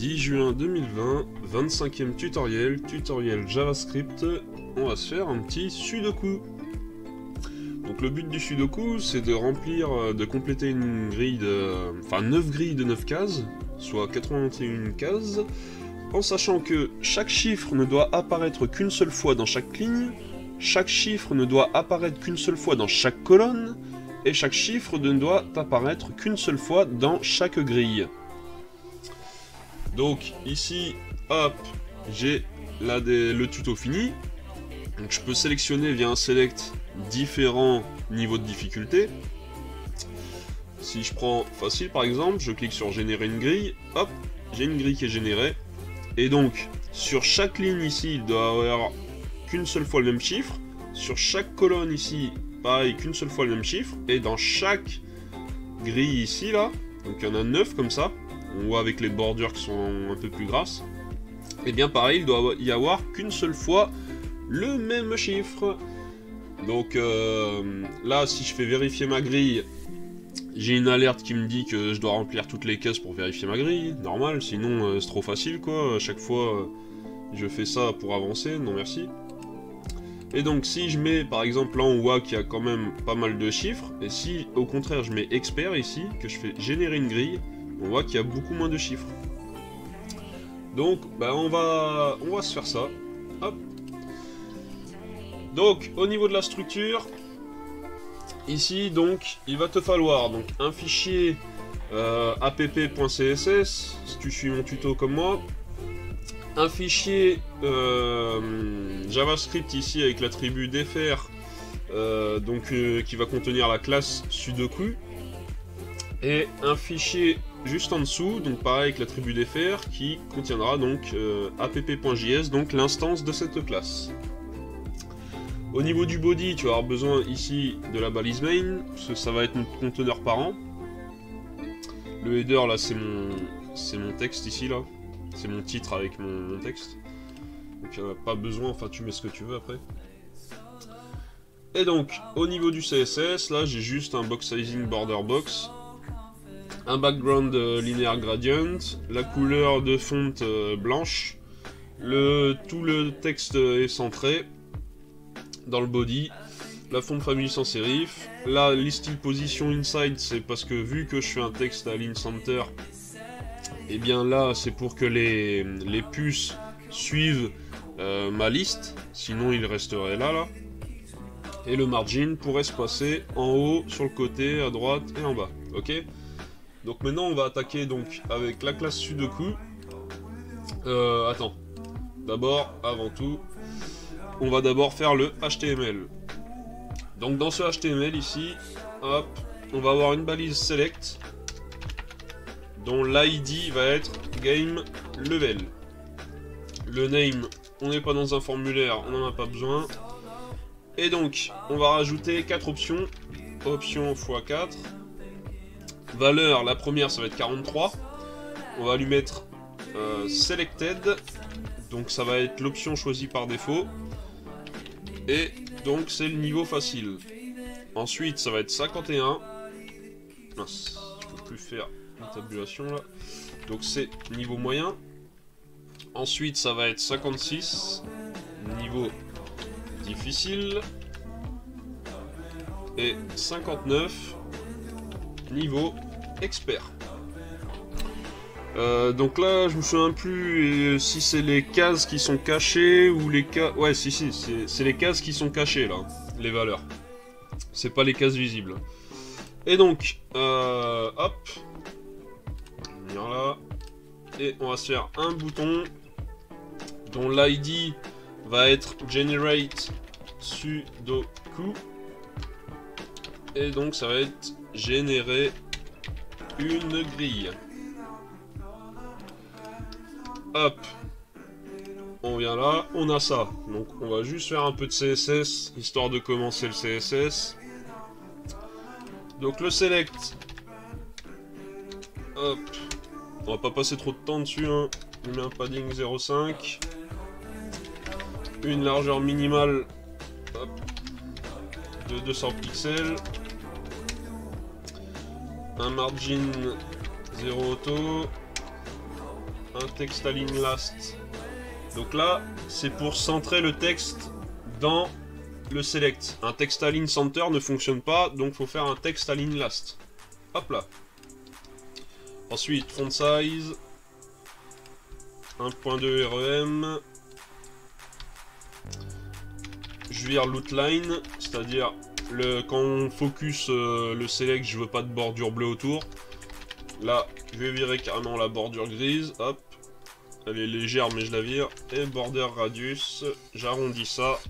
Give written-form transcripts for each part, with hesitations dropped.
10 juin 2020, 25e tutoriel JavaScript. On va se faire un petit sudoku. Donc le but du sudoku, c'est de remplir, de compléter une grille de... Enfin 9 grilles de 9 cases, soit 81 cases, en sachant que chaque chiffre ne doit apparaître qu'une seule fois dans chaque ligne, chaque chiffre ne doit apparaître qu'une seule fois dans chaque colonne, et chaque chiffre ne doit apparaître qu'une seule fois dans chaque grille. Donc ici, hop, j'ai le tuto fini. Donc je peux sélectionner via un select différents niveaux de difficulté. Si je prends facile par exemple, je clique sur générer une grille, hop, j'ai une grille qui est générée. Et donc, sur chaque ligne ici, il doit y avoir qu'une seule fois le même chiffre. Sur chaque colonne ici, pareil, qu'une seule fois le même chiffre. Et dans chaque grille ici, là, donc il y en a 9 comme ça. On voit avec les bordures qui sont un peu plus grasses. Et bien pareil, il doit y avoir qu'une seule fois le même chiffre. Donc là, si je fais vérifier ma grille, j'ai une alerte qui me dit que je dois remplir toutes les cases pour vérifier ma grille. Normal, sinon c'est trop facile quoi. À chaque fois, je fais ça pour avancer. Non merci. Et donc si je mets par exemple là, on voit qu'il y a quand même pas mal de chiffres. Et si au contraire je mets expert ici, que je fais générer une grille, on voit qu'il y a beaucoup moins de chiffres. Donc bah, on va se faire ça. Hop. Donc au niveau de la structure, ici donc il va te falloir donc un fichier app.css si tu suis mon tuto comme moi, un fichier JavaScript ici avec l'attribut dfr qui va contenir la classe sudoku, et un fichier juste en dessous, donc pareil avec l'attribut dfr qui contiendra donc app.js, donc l'instance de cette classe. Au niveau du body, tu vas avoir besoin ici de la balise main, parce que ça va être notre conteneur parent. Le header là c'est mon texte ici là, c'est mon titre avec mon texte. Donc il n'y en a pas besoin, enfin tu mets ce que tu veux après. Et donc au niveau du CSS, là j'ai juste un box sizing border box, un background linear gradient, la couleur de fonte blanche, tout le texte est centré dans le body, la font family sans serif, là listing position inside c'est parce que vu que je fais un texte à line center, et bien là c'est pour que les puces suivent ma liste, sinon il resterait là. Et le margin pourrait se passer en haut, sur le côté, à droite et en bas, ok. Donc maintenant on va attaquer donc avec la classe sudoku. Attends, avant tout, on va d'abord faire le HTML. Donc dans ce HTML ici, hop, on va avoir une balise select dont l'ID va être game level. Le name, on n'est pas dans un formulaire, on n'en a pas besoin. Et donc on va rajouter 4 options. Option x 4. Valeur, la première ça va être 43. On va lui mettre selected. Donc ça va être l'option choisie par défaut. Et donc c'est le niveau facile. Ensuite ça va être 51. Mince, je peux plus faire une tabulation là. Donc c'est niveau moyen. Ensuite ça va être 56. Niveau difficile. Et 59. Niveau expert. Donc là, je me souviens plus si c'est les cases qui sont cachées ou les cases... Ouais, si, c'est les cases qui sont cachées, là, les valeurs. C'est pas les cases visibles. Et donc, hop. On va venir là. Et on va se faire un bouton dont l'ID va être generate sudoku. Et donc, ça va être générer une grille. Hop, on vient là, on a ça. Donc on va juste faire un peu de CSS, histoire de commencer le CSS. Donc le select, hop, on va pas passer trop de temps dessus, hein. On met un padding 0,5, une largeur minimale, hop, de 200 pixels, un margin 0 auto, un text align last. Donc là, c'est pour centrer le texte dans le select. Un text align center ne fonctionne pas, donc faut faire un text align last. Hop là. Ensuite, font size 1.2 REM. Je vire l'outline, c'est-à-dire quand on focus le select, je veux pas de bordure bleue autour. Là, je vais virer carrément la bordure grise. Hop. Elle est légère, mais je la vire. Et border radius, j'arrondis ça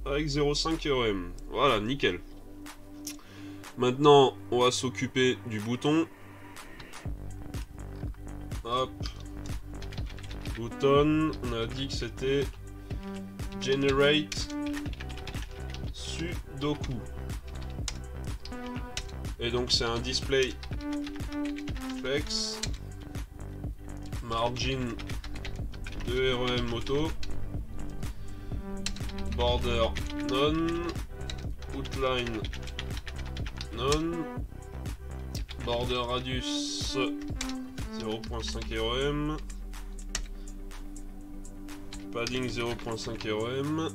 avec 0,5 REM. Voilà, nickel. Maintenant, on va s'occuper du bouton. Hop. Button, on a dit que c'était Generate Sudoku. Et donc c'est un display flex. Margin de REM auto. Border none. Outline none. Border radius 0.5 REM. Padding 0.5 REM.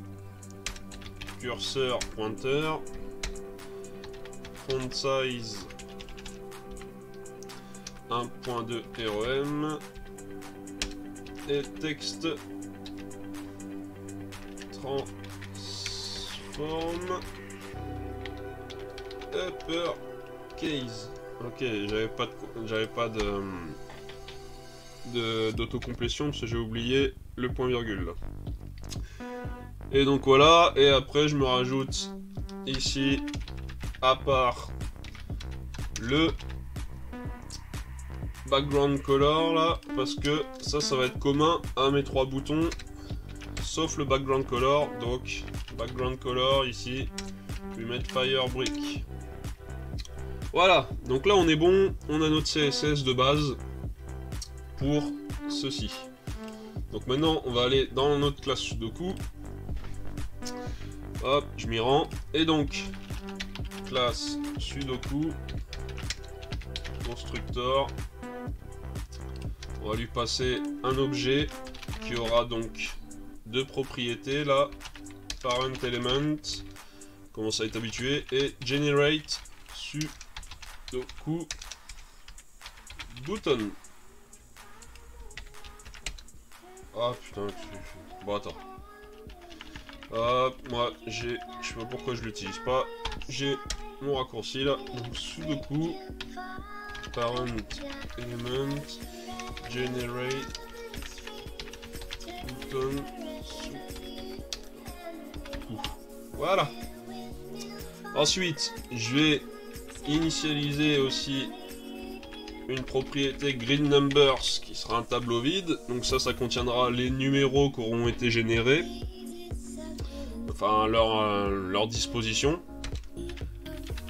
Curseur pointer. Font size 1.2 REM. Et texte transform uppercase. Ok, j'avais pas d'autocomplétion parce que j'ai oublié le point virgule là. Et donc voilà, et après je me rajoute ici à part le background color là, parce que ça va être commun à mes trois boutons sauf le background color. Donc background color ici, je vais mettre fire brick. Voilà, donc là on est bon, on a notre CSS de base pour ceci. Donc maintenant on va aller dans notre classe Sudoku. Hop, je m'y rends. Et donc classe Sudoku constructor. On va lui passer un objet qui aura donc deux propriétés là. Parent element, commence à être habitué, et generate Sudoku button. Ah putain, bon attends. Moi je sais pas pourquoi je l'utilise pas. J'ai mon raccourci là. Donc Sudoku parent element generate button Sudoku. Voilà. Ensuite, je vais initialiser aussi une propriété green numbers qui sera un tableau vide. Donc ça contiendra les numéros qui auront été générés, enfin leur disposition.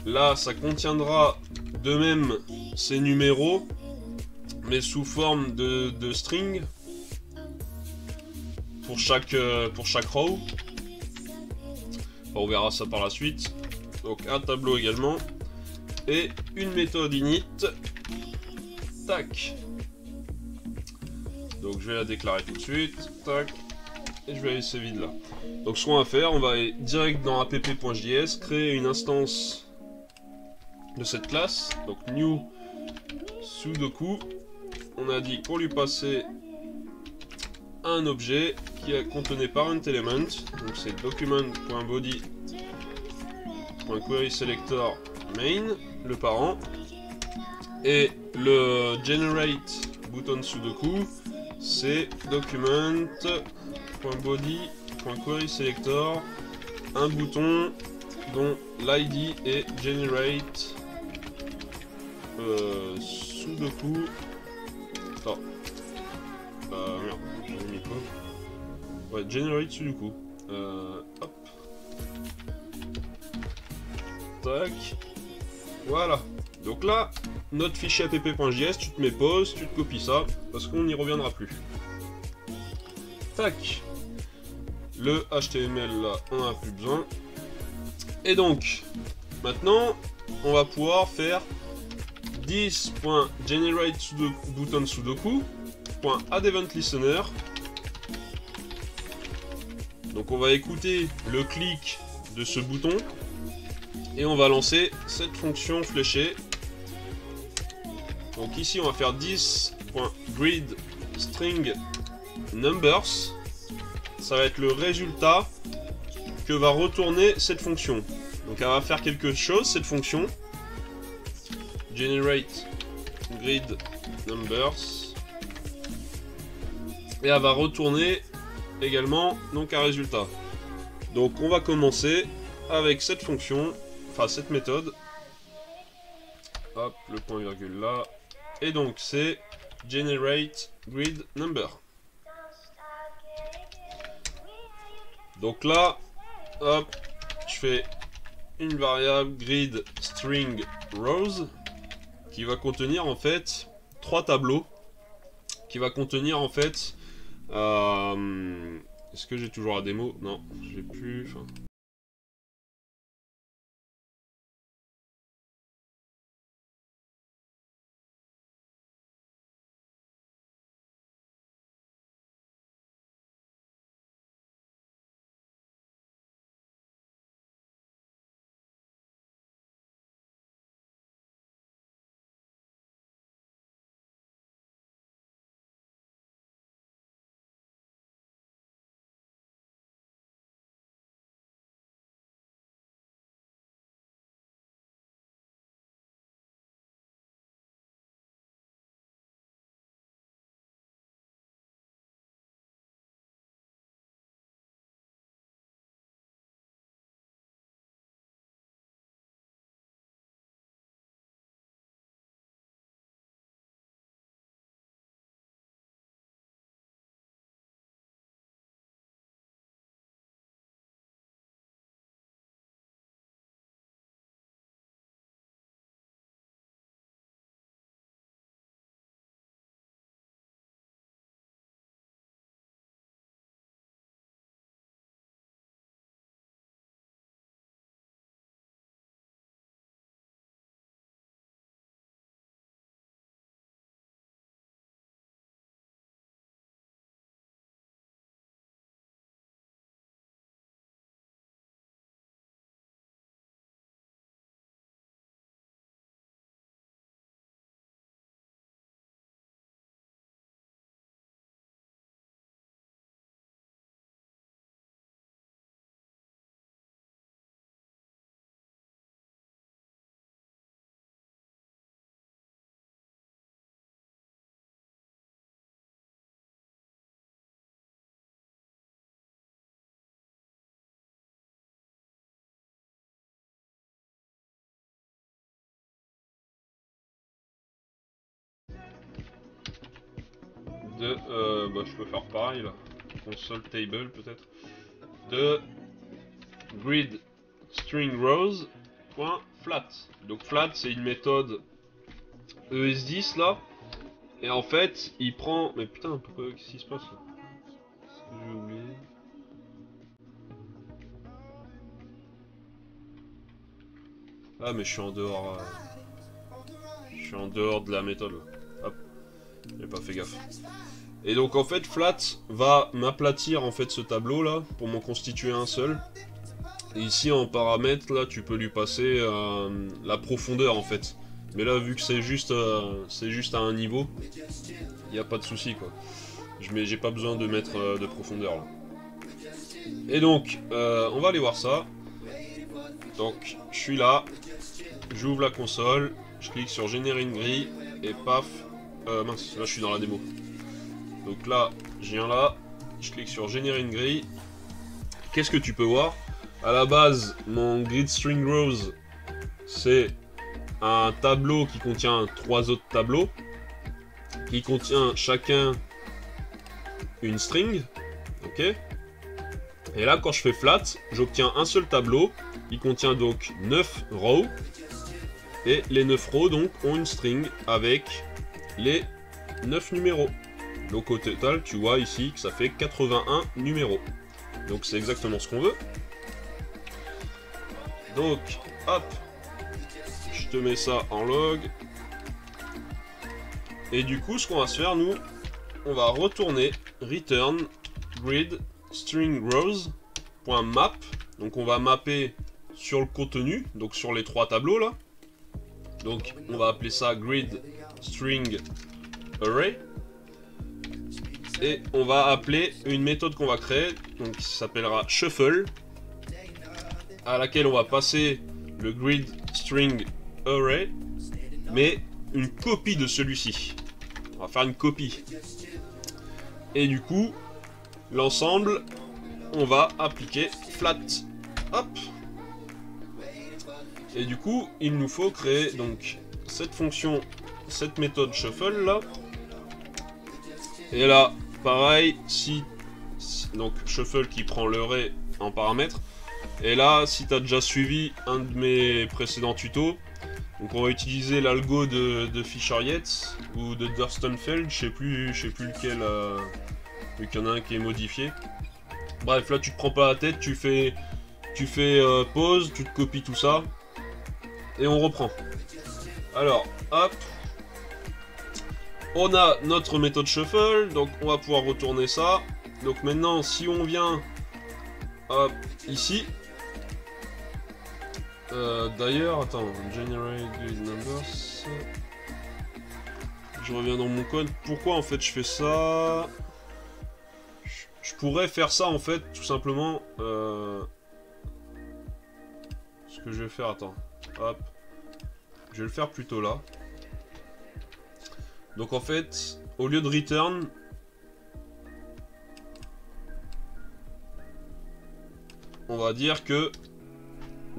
Là ça contiendra de même ces numéros mais sous forme de string pour chaque row. Enfin, on verra ça par la suite. Donc un tableau également et une méthode init. Tac. Donc je vais la déclarer tout de suite. Tac. Et je vais laisser vide là. Donc ce qu'on va faire, on va aller direct dans app.js, créer une instance de cette classe. Donc new Sudoku. On a dit pour lui passer un objet qui contenait parent element. Donc c'est document.body.querySelector main, le parent. Et le generate button Sudoku, c'est document.body.querySelector, un bouton dont l'id est generate Sudoku. Attends. Merde, j'ai mis quoi? Ouais, generate Sudoku. Hop. Tac. Voilà. Donc là, notre fichier app.js, tu te mets pause, tu te copies ça, parce qu'on n'y reviendra plus. Tac. Le HTML là, on n'a plus besoin. Et donc, maintenant, on va pouvoir faire this.generate button Sudoku .addEventListener. Donc on va écouter le clic de ce bouton et on va lancer cette fonction fléchée. Donc ici on va faire 10.gridStringNumbers. Ça va être le résultat que va retourner cette fonction. Donc elle va faire quelque chose, cette fonction. Generate grid numbers. Et elle va retourner également donc un résultat. Donc on va commencer avec cette fonction, enfin cette méthode. Hop, le point virgule là. Et donc c'est generate grid number. Donc là, hop, je fais une variable grid string rows qui va contenir en fait 3 tableaux, qui va contenir en fait est-ce que j'ai toujours la démo? Non, j'ai plus. Enfin... je peux faire pareil là, console table peut-être, de grid string rows .flat. Donc flat c'est une méthode ES10 là, et en fait il prend, mais putain pourquoi, qu'est-ce qui se passe là? J'ai oublié. Ah mais je suis en dehors, je suis en dehors de la méthode là. Hop, j'ai pas fait gaffe. Et donc en fait flat va m'aplatir en fait ce tableau là pour m'en constituer un seul. Et ici en paramètres là tu peux lui passer la profondeur en fait. Mais là vu que c'est juste à un niveau, il n'y a pas de souci quoi. J'ai pas besoin de mettre de profondeur là. Et donc on va aller voir ça. Donc je suis là, j'ouvre la console, je clique sur générer une grille et paf, mince là je suis dans la démo. Donc là, je viens là, je clique sur générer une grille. Qu'est-ce que tu peux voir? À la base, mon grid string rows, c'est un tableau qui contient 3 autres tableaux, qui contient chacun une string, ok? Et là, quand je fais flat, j'obtiens un seul tableau, qui contient donc 9 rows, et les 9 rows donc ont une string avec les 9 numéros. Donc au total, tu vois ici que ça fait 81 numéros. Donc c'est exactement ce qu'on veut. Donc, hop, je te mets ça en log. Et du coup, ce qu'on va se faire, nous, on va retourner return grid string rows.map. Donc on va mapper sur le contenu, donc sur les 3 tableaux là. Donc on va appeler ça grid string array. Et on va appeler une méthode qu'on va créer, donc qui s'appellera shuffle, à laquelle on va passer le grid string array, mais une copie de celui-ci. On va faire une copie. Et du coup, l'ensemble, on va appliquer flat. Hop. Et du coup, il nous faut créer donc cette fonction, cette méthode shuffle là. Et là, pareil, donc shuffle qui prend l'array en paramètre. Et là, si tu as déjà suivi un de mes précédents tutos, donc on va utiliser l'algo de Fisher-Yates ou de Durstenfeld, je sais plus lequel, vu qu'il y en a un qui est modifié. Bref, là tu te prends pas la tête, tu fais pause, tu te copies tout ça, et on reprend. Alors, hop, on a notre méthode shuffle, donc on va pouvoir retourner ça. Donc maintenant, si on vient, hop, ici. D'ailleurs, attends, generate grid numbers. Je reviens dans mon code. Pourquoi en fait je fais ça? Je pourrais faire ça en fait, tout simplement. Ce que je vais faire, attends. Hop. Je vais le faire plutôt là. Donc en fait, au lieu de return, on va dire que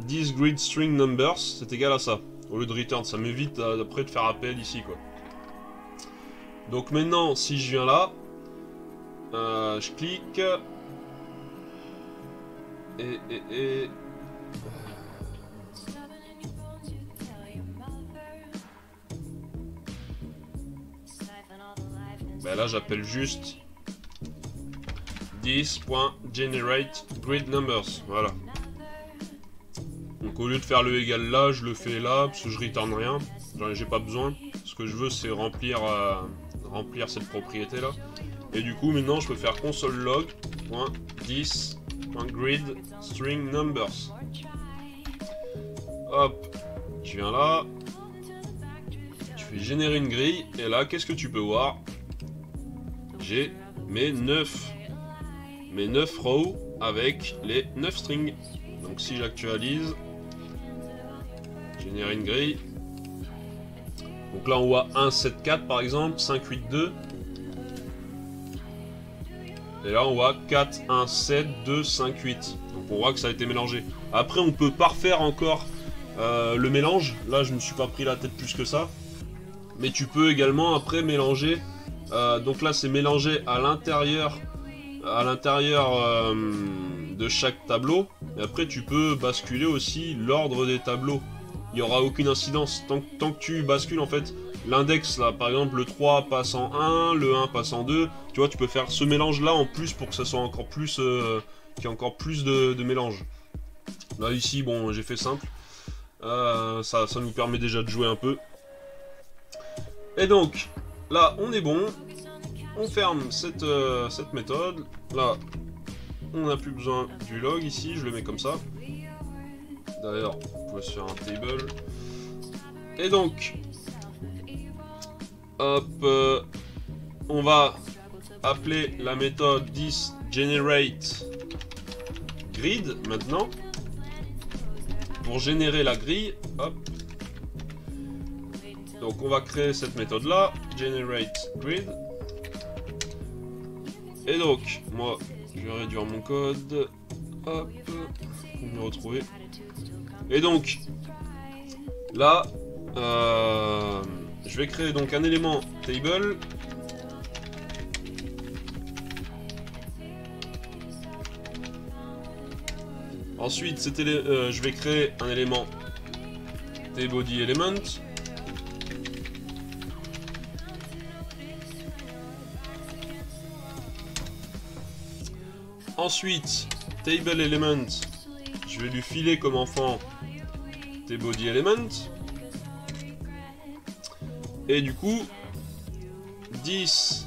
this grid string numbers, c'est égal à ça. Au lieu de return, ça m'évite après de faire appel ici, quoi. Donc maintenant, si je viens là, je clique. Et ben là, j'appelle juste this.generate grid numbers. Voilà. Donc au lieu de faire le égal là, je le fais là, parce que je return rien. J'ai pas besoin. Ce que je veux, c'est remplir cette propriété là. Et du coup, maintenant, je peux faire console log.this.grid string numbers. Hop, tu viens là. Tu fais générer une grille. Et là, qu'est-ce que tu peux voir? J'ai mes 9 rows avec les 9 strings. Donc si j'actualise, générer une grille. Donc là on voit 1, 7, 4 par exemple, 5, 8, 2. Et là on voit 4, 1, 7, 2, 5, 8. Donc on voit que ça a été mélangé. Après on peut parfaire encore le mélange. Là je me suis pas pris la tête plus que ça. Mais tu peux également après mélanger. Donc là c'est mélangé à l'intérieur de chaque tableau. Et après tu peux basculer aussi l'ordre des tableaux. Il n'y aura aucune incidence. Tant que tu bascules en fait l'index là, par exemple le 3 passe en 1, le 1 passe en 2. Tu vois, tu peux faire ce mélange là en plus pour que ça soit encore plus qu'il y ait encore plus de mélange. Là ici bon j'ai fait simple. Ça nous permet déjà de jouer un peu. Et donc là on est bon. On ferme cette méthode. Là, on n'a plus besoin du log ici. Je le mets comme ça. D'ailleurs, on peut se faire un table. Et donc, hop, on va appeler la méthode thisGenerateGrid maintenant. Pour générer la grille. Hop. Donc, on va créer cette méthode là. GenerateGrid. Et donc, moi, je vais réduire mon code. Hop, pour me retrouver. Et donc, là, je vais créer donc un élément table. Ensuite, je vais créer un élément TBodyElement. Ensuite, TableElement, je vais lui filer comme enfant TBodyElement. Et du coup, this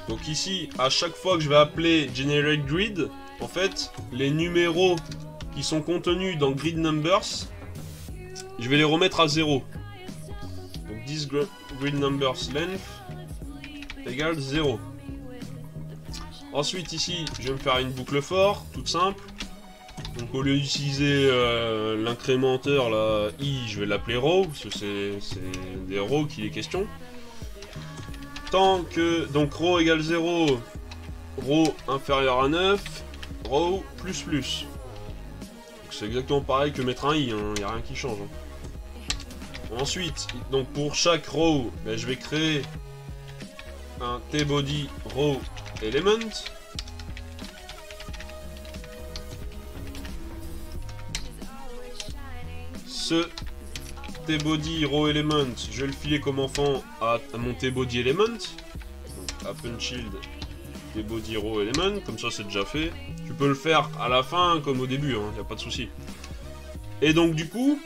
Donc ici, à chaque fois que je vais appeler generate grid, en fait, les numéros qui sont contenus dans grid numbers, je vais les remettre à 0. Donc this grid numbers length égale 0. Ensuite ici, je vais me faire une boucle for, toute simple. Donc au lieu d'utiliser l'incrémenteur là, i, je vais l'appeler row, parce que c'est des rows qu'il est question. Tant que, donc row égale 0, row inférieur à 9, row plus plus. C'est exactement pareil que mettre un i, il n'y a rien qui change. Ensuite, donc pour chaque row, ben, je vais créer un tbody row element. Ce tbody row element, je vais le filer comme enfant à mon tbody element. Donc append shield tbody row element, comme ça c'est déjà fait. Tu peux le faire à la fin comme au début, il n'y a pas de souci. Et donc du coup,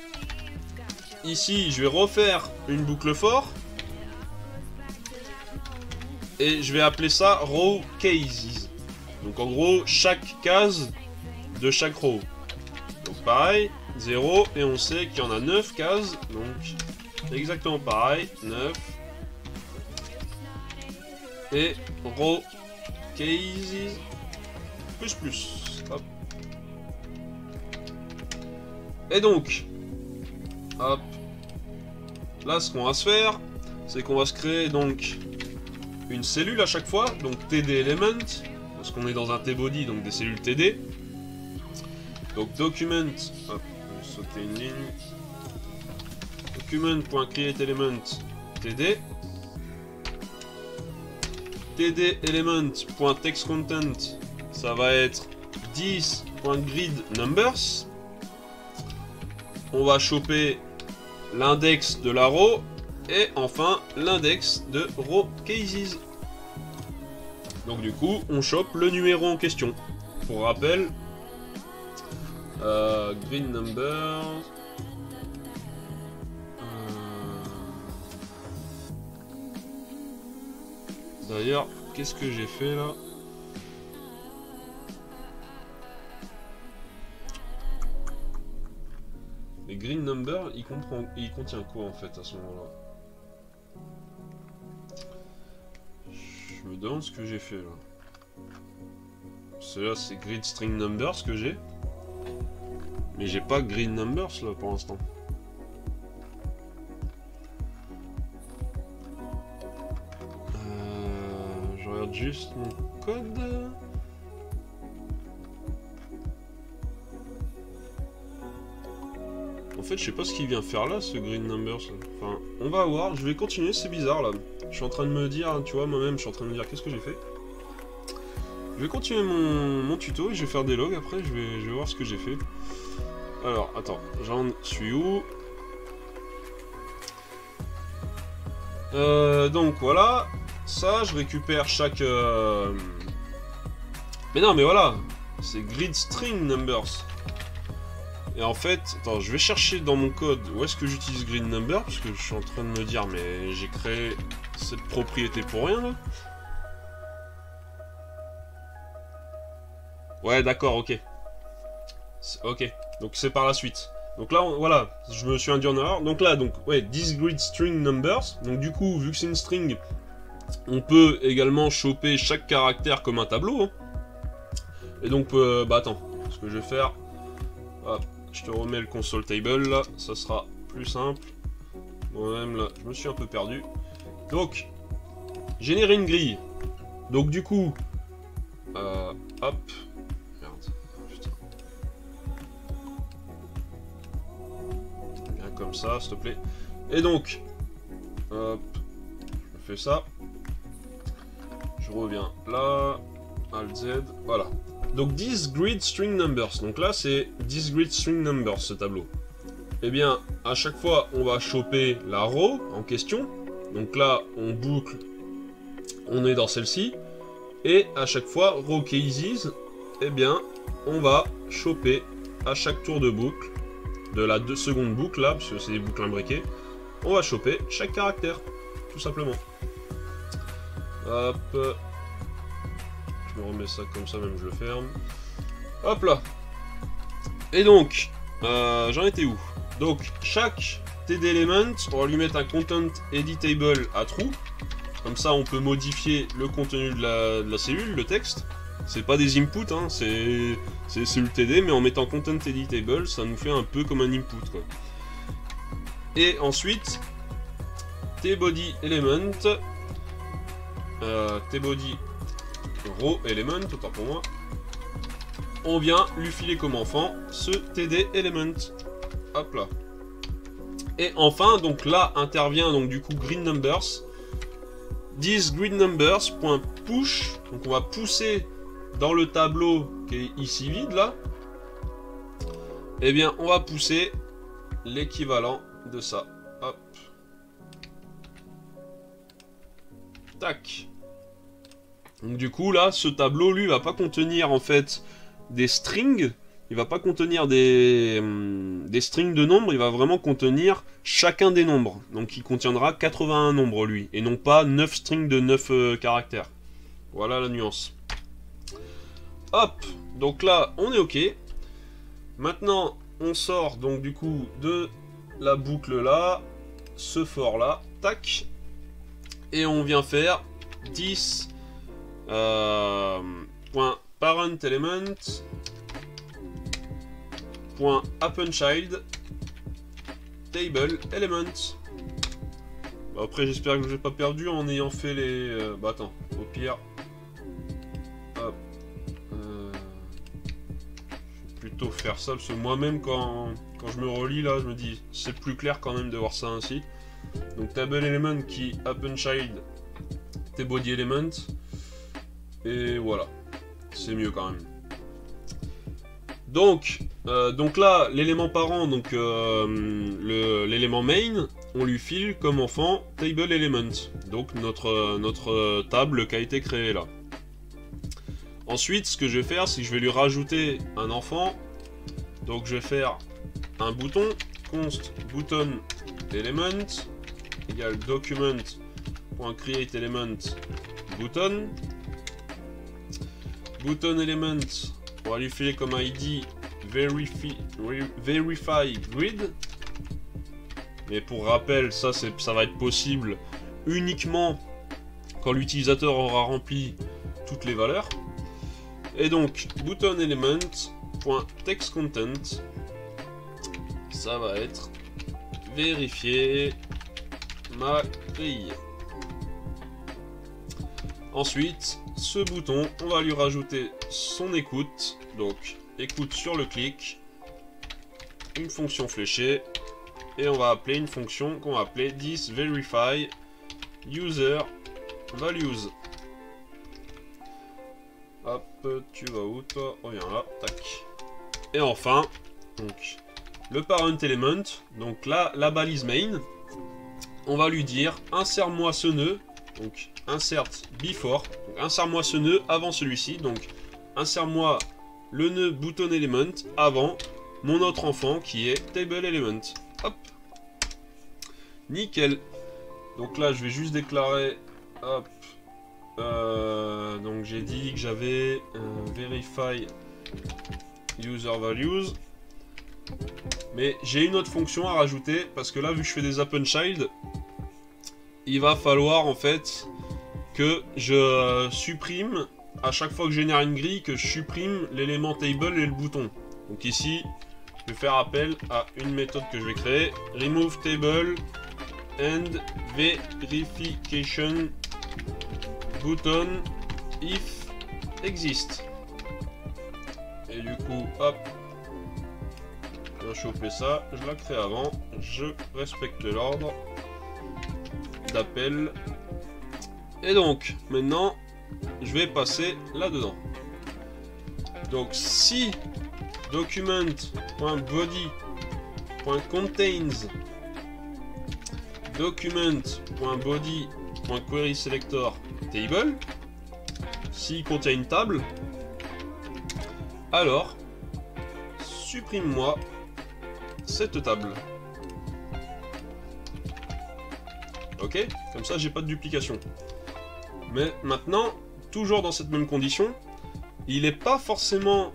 ici je vais refaire une boucle for. Et je vais appeler ça row cases. Donc en gros, chaque case de chaque row. Donc pareil, 0, et on sait qu'il y en a 9 cases, donc exactement pareil, 9. Et row cases plus plus. Hop. Et donc, hop, là ce qu'on va se faire, c'est qu'on va se créer donc une cellule à chaque fois, donc td element, parce qu'on est dans un tbody, donc des cellules td. Donc document, hop, je vais sauter une ligne, document.createElement td, td_element.textContent, ça va être 10.gridNumbers. On va choper l'index de la row et enfin l'index de row cases. Donc du coup, on chope le numéro en question. Pour rappel, grid numbers. D'ailleurs, qu'est-ce que j'ai fait là? Les green number, il contient quoi en fait à ce moment-là? Je me demande ce que j'ai fait là. Cela c'est grid string numbers que j'ai. Mais j'ai pas green numbers là pour l'instant. Je regarde juste mon code. En fait, je sais pas ce qu'il vient faire là, ce green numbers. Enfin, on va voir. Je vais continuer. C'est bizarre là. Je suis en train de me dire, tu vois, moi-même, je suis en train de me dire qu'est-ce que j'ai fait. Je vais continuer mon tuto et je vais faire des logs. Après, je vais voir ce que j'ai fait. Alors, attends, j'en suis où? Donc voilà. Ça, je récupère chaque. Mais non, mais voilà. C'est grid string numbers. Et en fait, attends, je vais chercher dans mon code où est-ce que j'utilise grid number, parce que je suis en train de me dire, mais j'ai créé cette propriété pour rien, là. Ouais, d'accord, ok. Ok, donc c'est par la suite. Donc là, voilà, je me suis induit en erreur. Donc là, ouais, this grid string numbers. Donc du coup, vu que c'est une string, on peut également choper chaque caractère comme un tableau. Hein. Et donc, bah attends, ce que je vais faire... Hop. Je te remets le console table là, ça sera plus simple. Moi-même là, je me suis un peu perdu. Donc, générer une grille. Donc du coup, hop. Merde, putain. Bien comme ça, s'il te plaît. Et donc, hop, je fais ça. Je reviens là, Alt Z, voilà. Donc this grid string numbers, donc là c'est this grid string numbers ce tableau. Eh bien à chaque fois on va choper la row en question, donc là on boucle, on est dans celle-ci, et à chaque fois row cases, eh bien on va choper à chaque tour de boucle, de la seconde boucle là, parce que c'est des boucles imbriquées, on va choper chaque caractère, tout simplement. Hop, Je me remets ça comme ça, même je le ferme. Hop là. Et donc, j'en étais où? Donc, chaque TD element, on va lui mettre un content editable à true. Comme ça, on peut modifier le contenu de la cellule, le texte. C'est pas des inputs, hein, c'est le TD, mais en mettant content editable, ça nous fait un peu comme un input, quoi. Et ensuite, tbody element, tbody raw element, autant pour moi, on vient lui filer comme enfant ce td element. Hop là. Et enfin, donc là intervient donc du coup green numbers. This green numbers.push, donc on va pousser dans le tableau qui est ici vide là. Eh bien, on va pousser l'équivalent de ça. Hop. Tac. Donc du coup là, ce tableau lui va pas contenir en fait des strings. Il va pas contenir des strings de nombres, il va vraiment contenir chacun des nombres. Donc il contiendra 81 nombres lui, et non pas 9 strings de 9 caractères. Voilà la nuance. Hop, donc là on est ok. Maintenant on sort donc du coup de la boucle là, ce for là, tac. Et on vient faire 10 .parent element .appendChild table element. Après j'espère que je n'ai pas perdu en ayant fait les... bah attends, au pire... Hop. Je vais plutôt faire ça, parce que moi-même quand je me relis là, je me dis c'est plus clair quand même de voir ça ainsi. Donc table element qui appendChild tbody element. Et voilà, c'est mieux quand même. Donc là, l'élément parent, donc l'élément main, on lui file comme enfant table element, donc notre table qui a été créée là. Ensuite, ce que je vais faire, c'est que je vais lui rajouter un enfant. Donc je vais faire un bouton, const button element égale document.create element button. Button element, on va lui filer comme ID verify grid. Mais pour rappel, ça va être possible uniquement quand l'utilisateur aura rempli toutes les valeurs. Et donc button element.text content, ça va être vérifier ma grille. Ensuite, ce bouton, on va lui rajouter son écoute, donc écoute sur le clic, une fonction fléchée, et on va appeler une fonction qu'on va appeler thisVerify user values. Hop, tu vas où toi? Reviens là, tac. Et enfin, donc le parent element, donc là la balise main, on va lui dire insère-moi ce nœud. Donc insert before, donc insère-moi ce nœud avant celui-ci, donc insère-moi le nœud button element avant mon autre enfant qui est table element. Hop, nickel. Donc là je vais juste déclarer, hop, donc j'ai dit que j'avais verify user values, mais j'ai une autre fonction à rajouter parce que là vu que je fais des appendChild, il va falloir en fait que je supprime, à chaque fois que je génère une grille, que je supprime l'élément table et le bouton. Donc ici, je vais faire appel à une méthode que je vais créer, remove table and verification button if exist. Et du coup, hop, je vais choper ça, je la crée avant, je respecte l'ordre d'appel. Et donc maintenant je vais passer là dedans. Donc si document.body.contains document.body.querySelector table, s'il contient une table, alors supprime-moi cette table. Ok, comme ça j'ai pas de duplication. Mais maintenant, toujours dans cette même condition. Il est pas forcément...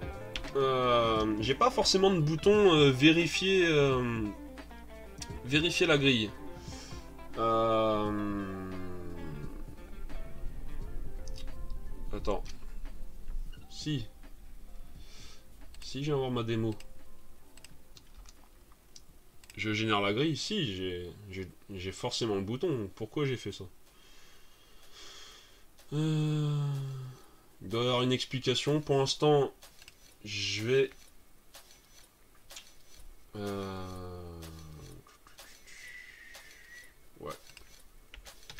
j'ai pas forcément de bouton vérifier la grille. Attends. Si je viens voir ma démo, je génère la grille. Si, j'ai forcément le bouton. Pourquoi j'ai fait ça? Il doit y avoir une explication. Pour l'instant, je vais... Ouais.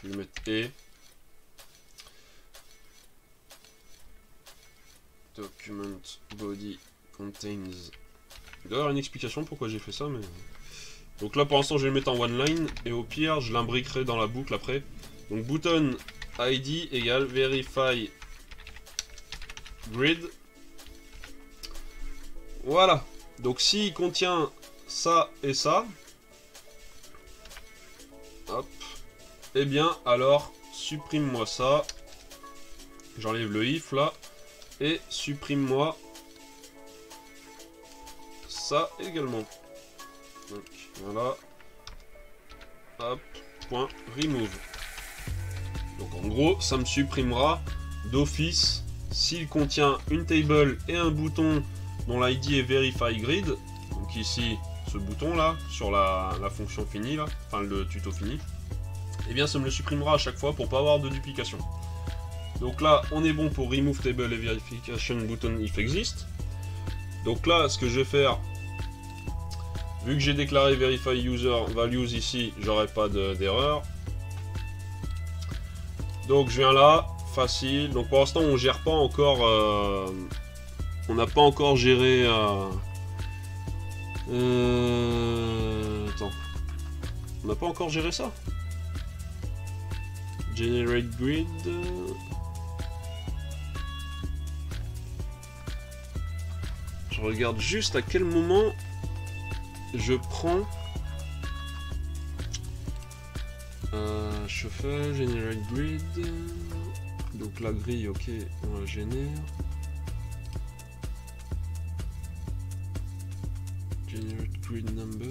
Je vais mettre E. Document body contains. Il doit y avoir une explication pourquoi j'ai fait ça, mais... Donc là, pour l'instant, je vais le mettre en one line, et au pire, je l'imbriquerai dans la boucle après. Donc, button ID égale verify grid. Voilà. Donc, s'il contient ça et ça, hop, eh bien, alors, supprime-moi ça. J'enlève le if, là. Et supprime-moi ça également. Donc voilà. Hop. Point remove. Donc en gros, ça me supprimera d'office s'il contient une table et un bouton dont l'ID est verify grid. Donc ici, ce bouton là, sur la fonction finie là, enfin le tuto fini. Et bien ça me le supprimera à chaque fois pour pas avoir de duplication. Donc là, on est bon pour remove table et verification button if exist. Donc là, ce que je vais faire, vu que j'ai déclaré verify user values ici, j'aurai pas d'erreur. Donc je viens là, facile. Donc pour l'instant, on gère pas encore. On n'a pas encore géré. Attends, on n'a pas encore géré ça. Generate grid. Je regarde juste à quel moment je prends chauffage, generate grid. Donc la grille, ok, on la génère. Generate grid numbers.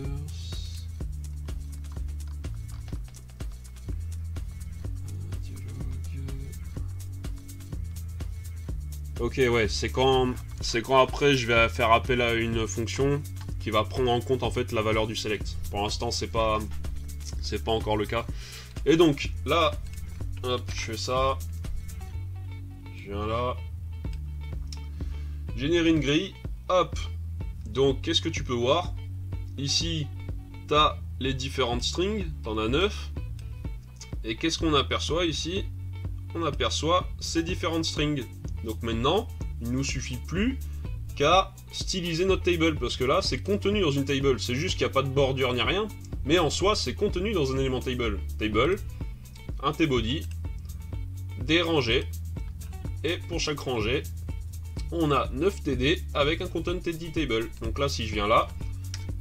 Ok, ouais, c'est quand après je vais faire appel à une fonction qui va prendre en compte en fait la valeur du select. Pour l'instant, c'est pas encore le cas. Et donc là, hop, je fais ça. Je viens là. Générer une grille. Hop. Donc, qu'est-ce que tu peux voir? Ici, tu as les différentes strings. Tu en as 9. Et qu'est-ce qu'on aperçoit ici? On aperçoit ces différentes strings. Donc maintenant, il nous suffit plus qu'à styliser notre table, parce que là, c'est contenu dans une table. C'est juste qu'il n'y a pas de bordure ni rien, mais en soi, c'est contenu dans un élément table. Table, un tbody, des rangées, et pour chaque rangée, on a 9 TD avec un content TD table. Donc là, si je viens là,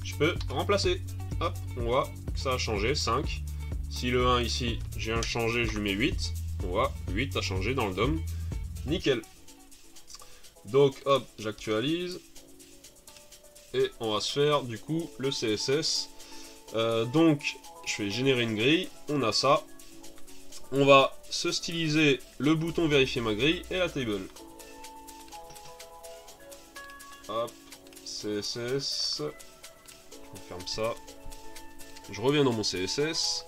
je peux remplacer. Hop, on voit que ça a changé, 5. Si le 1 ici, je viens le changer, je lui mets 8. On voit, 8 a changé dans le DOM. Nickel. Donc hop, j'actualise. Et on va se faire du coup le CSS. Donc je vais générer une grille. On a ça. On va se styliser le bouton vérifier ma grille et la table. Hop, CSS. On ferme ça. Je reviens dans mon CSS.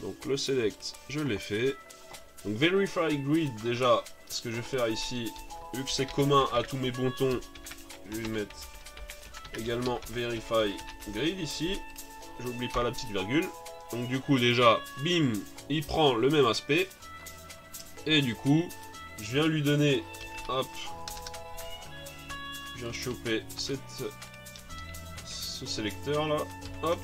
Donc le select, je l'ai fait. Donc verify grid, déjà, ce que je vais faire ici, vu que c'est commun à tous mes boutons, je vais mettre également verify grid ici. J'oublie pas la petite virgule. Donc du coup déjà, bim, il prend le même aspect. Et du coup, je viens lui donner, hop, je viens choper ce sélecteur là, hop.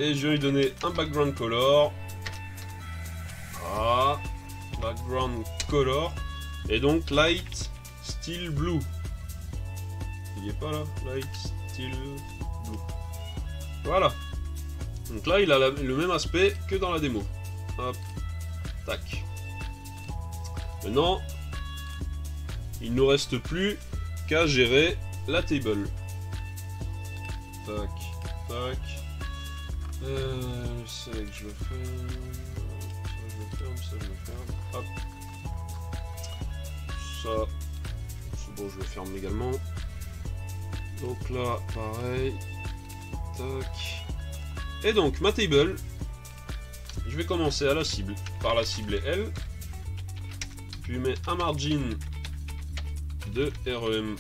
Et je vais lui donner un background color. Ah, background color. Et donc light steel blue. Il n'y est pas là, light steel blue. Voilà. Donc là, il a le même aspect que dans la démo. Hop, tac. Maintenant, il ne nous reste plus qu'à gérer la table. Tac, tac. C'est là que je le fais. Ça, je le ferme, ça, je le ferme. Hop. Ça, c'est bon, je le ferme également. Donc là, pareil. Tac. Et donc, ma table, je vais commencer à la cible, par la cibler L. Je lui mets un margin de REM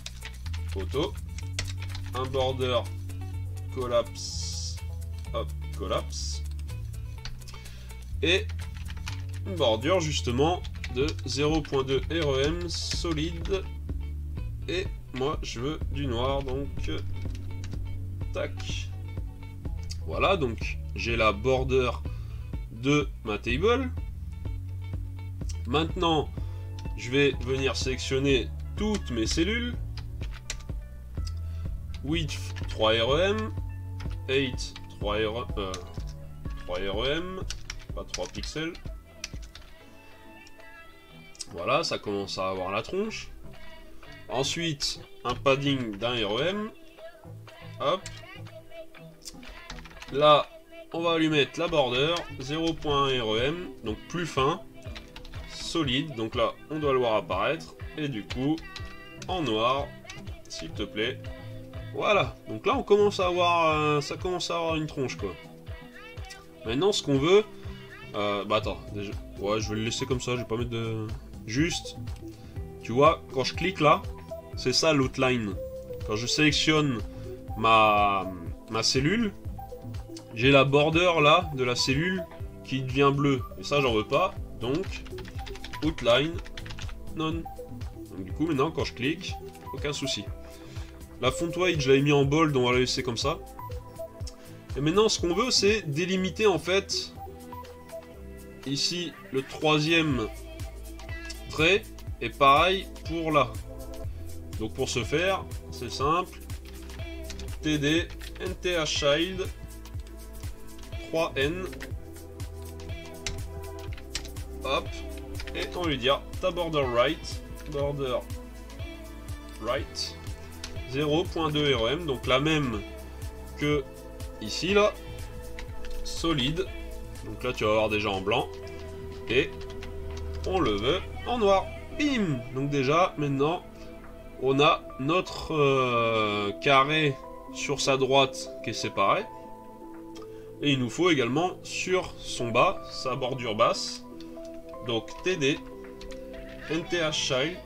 auto, un border collapse, hop, collapse, et une bordure justement de 0.2 REM solide. Et moi, je veux du noir, donc tac. Voilà, donc j'ai la border de ma table. Maintenant, je vais venir sélectionner toutes mes cellules. Width 3 REM, height 3 REM, pas 3 pixels. Voilà, ça commence à avoir la tronche. Ensuite, un padding d'un REM. Hop. Là, on va lui mettre la border, 0.1 REM, donc plus fin, solide. Donc là, on doit le voir apparaître. Et du coup, en noir, s'il te plaît. Voilà. Donc là, on commence à avoir, ça commence à avoir une tronche, quoi. Maintenant, ce qu'on veut... bah attends, déjà... Ouais, je vais le laisser comme ça, je vais pas mettre de... Juste, tu vois, quand je clique là, c'est ça l'outline. Quand je sélectionne ma cellule, j'ai la border là de la cellule qui devient bleue. Et ça, j'en veux pas. Donc, outline, none. Donc du coup, maintenant, quand je clique, aucun souci. La font weight, je l'avais mis en bold, on va la laisser comme ça. Et maintenant, ce qu'on veut, c'est délimiter en fait, ici, le troisième trait. Et pareil pour là. Donc pour ce faire, c'est simple. TD, NTH Child, 3N. Hop. Et on va lui dire ta border right. Border right. 0.2 REM. Donc la même que ici là. Solide. Donc là tu vas avoir déjà en blanc. Et on le veut en noir. Bim. Donc déjà maintenant on a notre carré sur sa droite qui est séparé. Et il nous faut également sur son bas, sa bordure basse. Donc TD, NTH Child,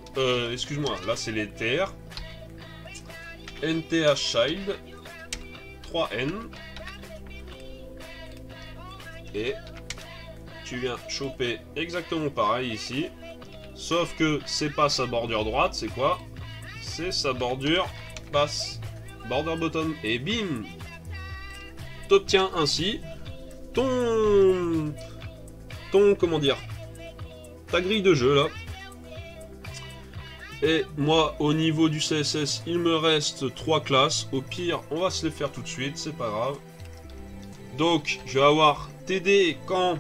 excuse-moi, là c'est les TR. NTH Child, 3N. Et tu viens choper exactement pareil ici. Sauf que c'est pas sa bordure droite, c'est quoi? C'est sa bordure basse. Border bottom. Et bim! T'obtiens ainsi ton comment dire, ta grille de jeu là. Et moi au niveau du CSS il me reste 3 classes. Au pire on va se les faire tout de suite, c'est pas grave. Donc je vais avoir TD quand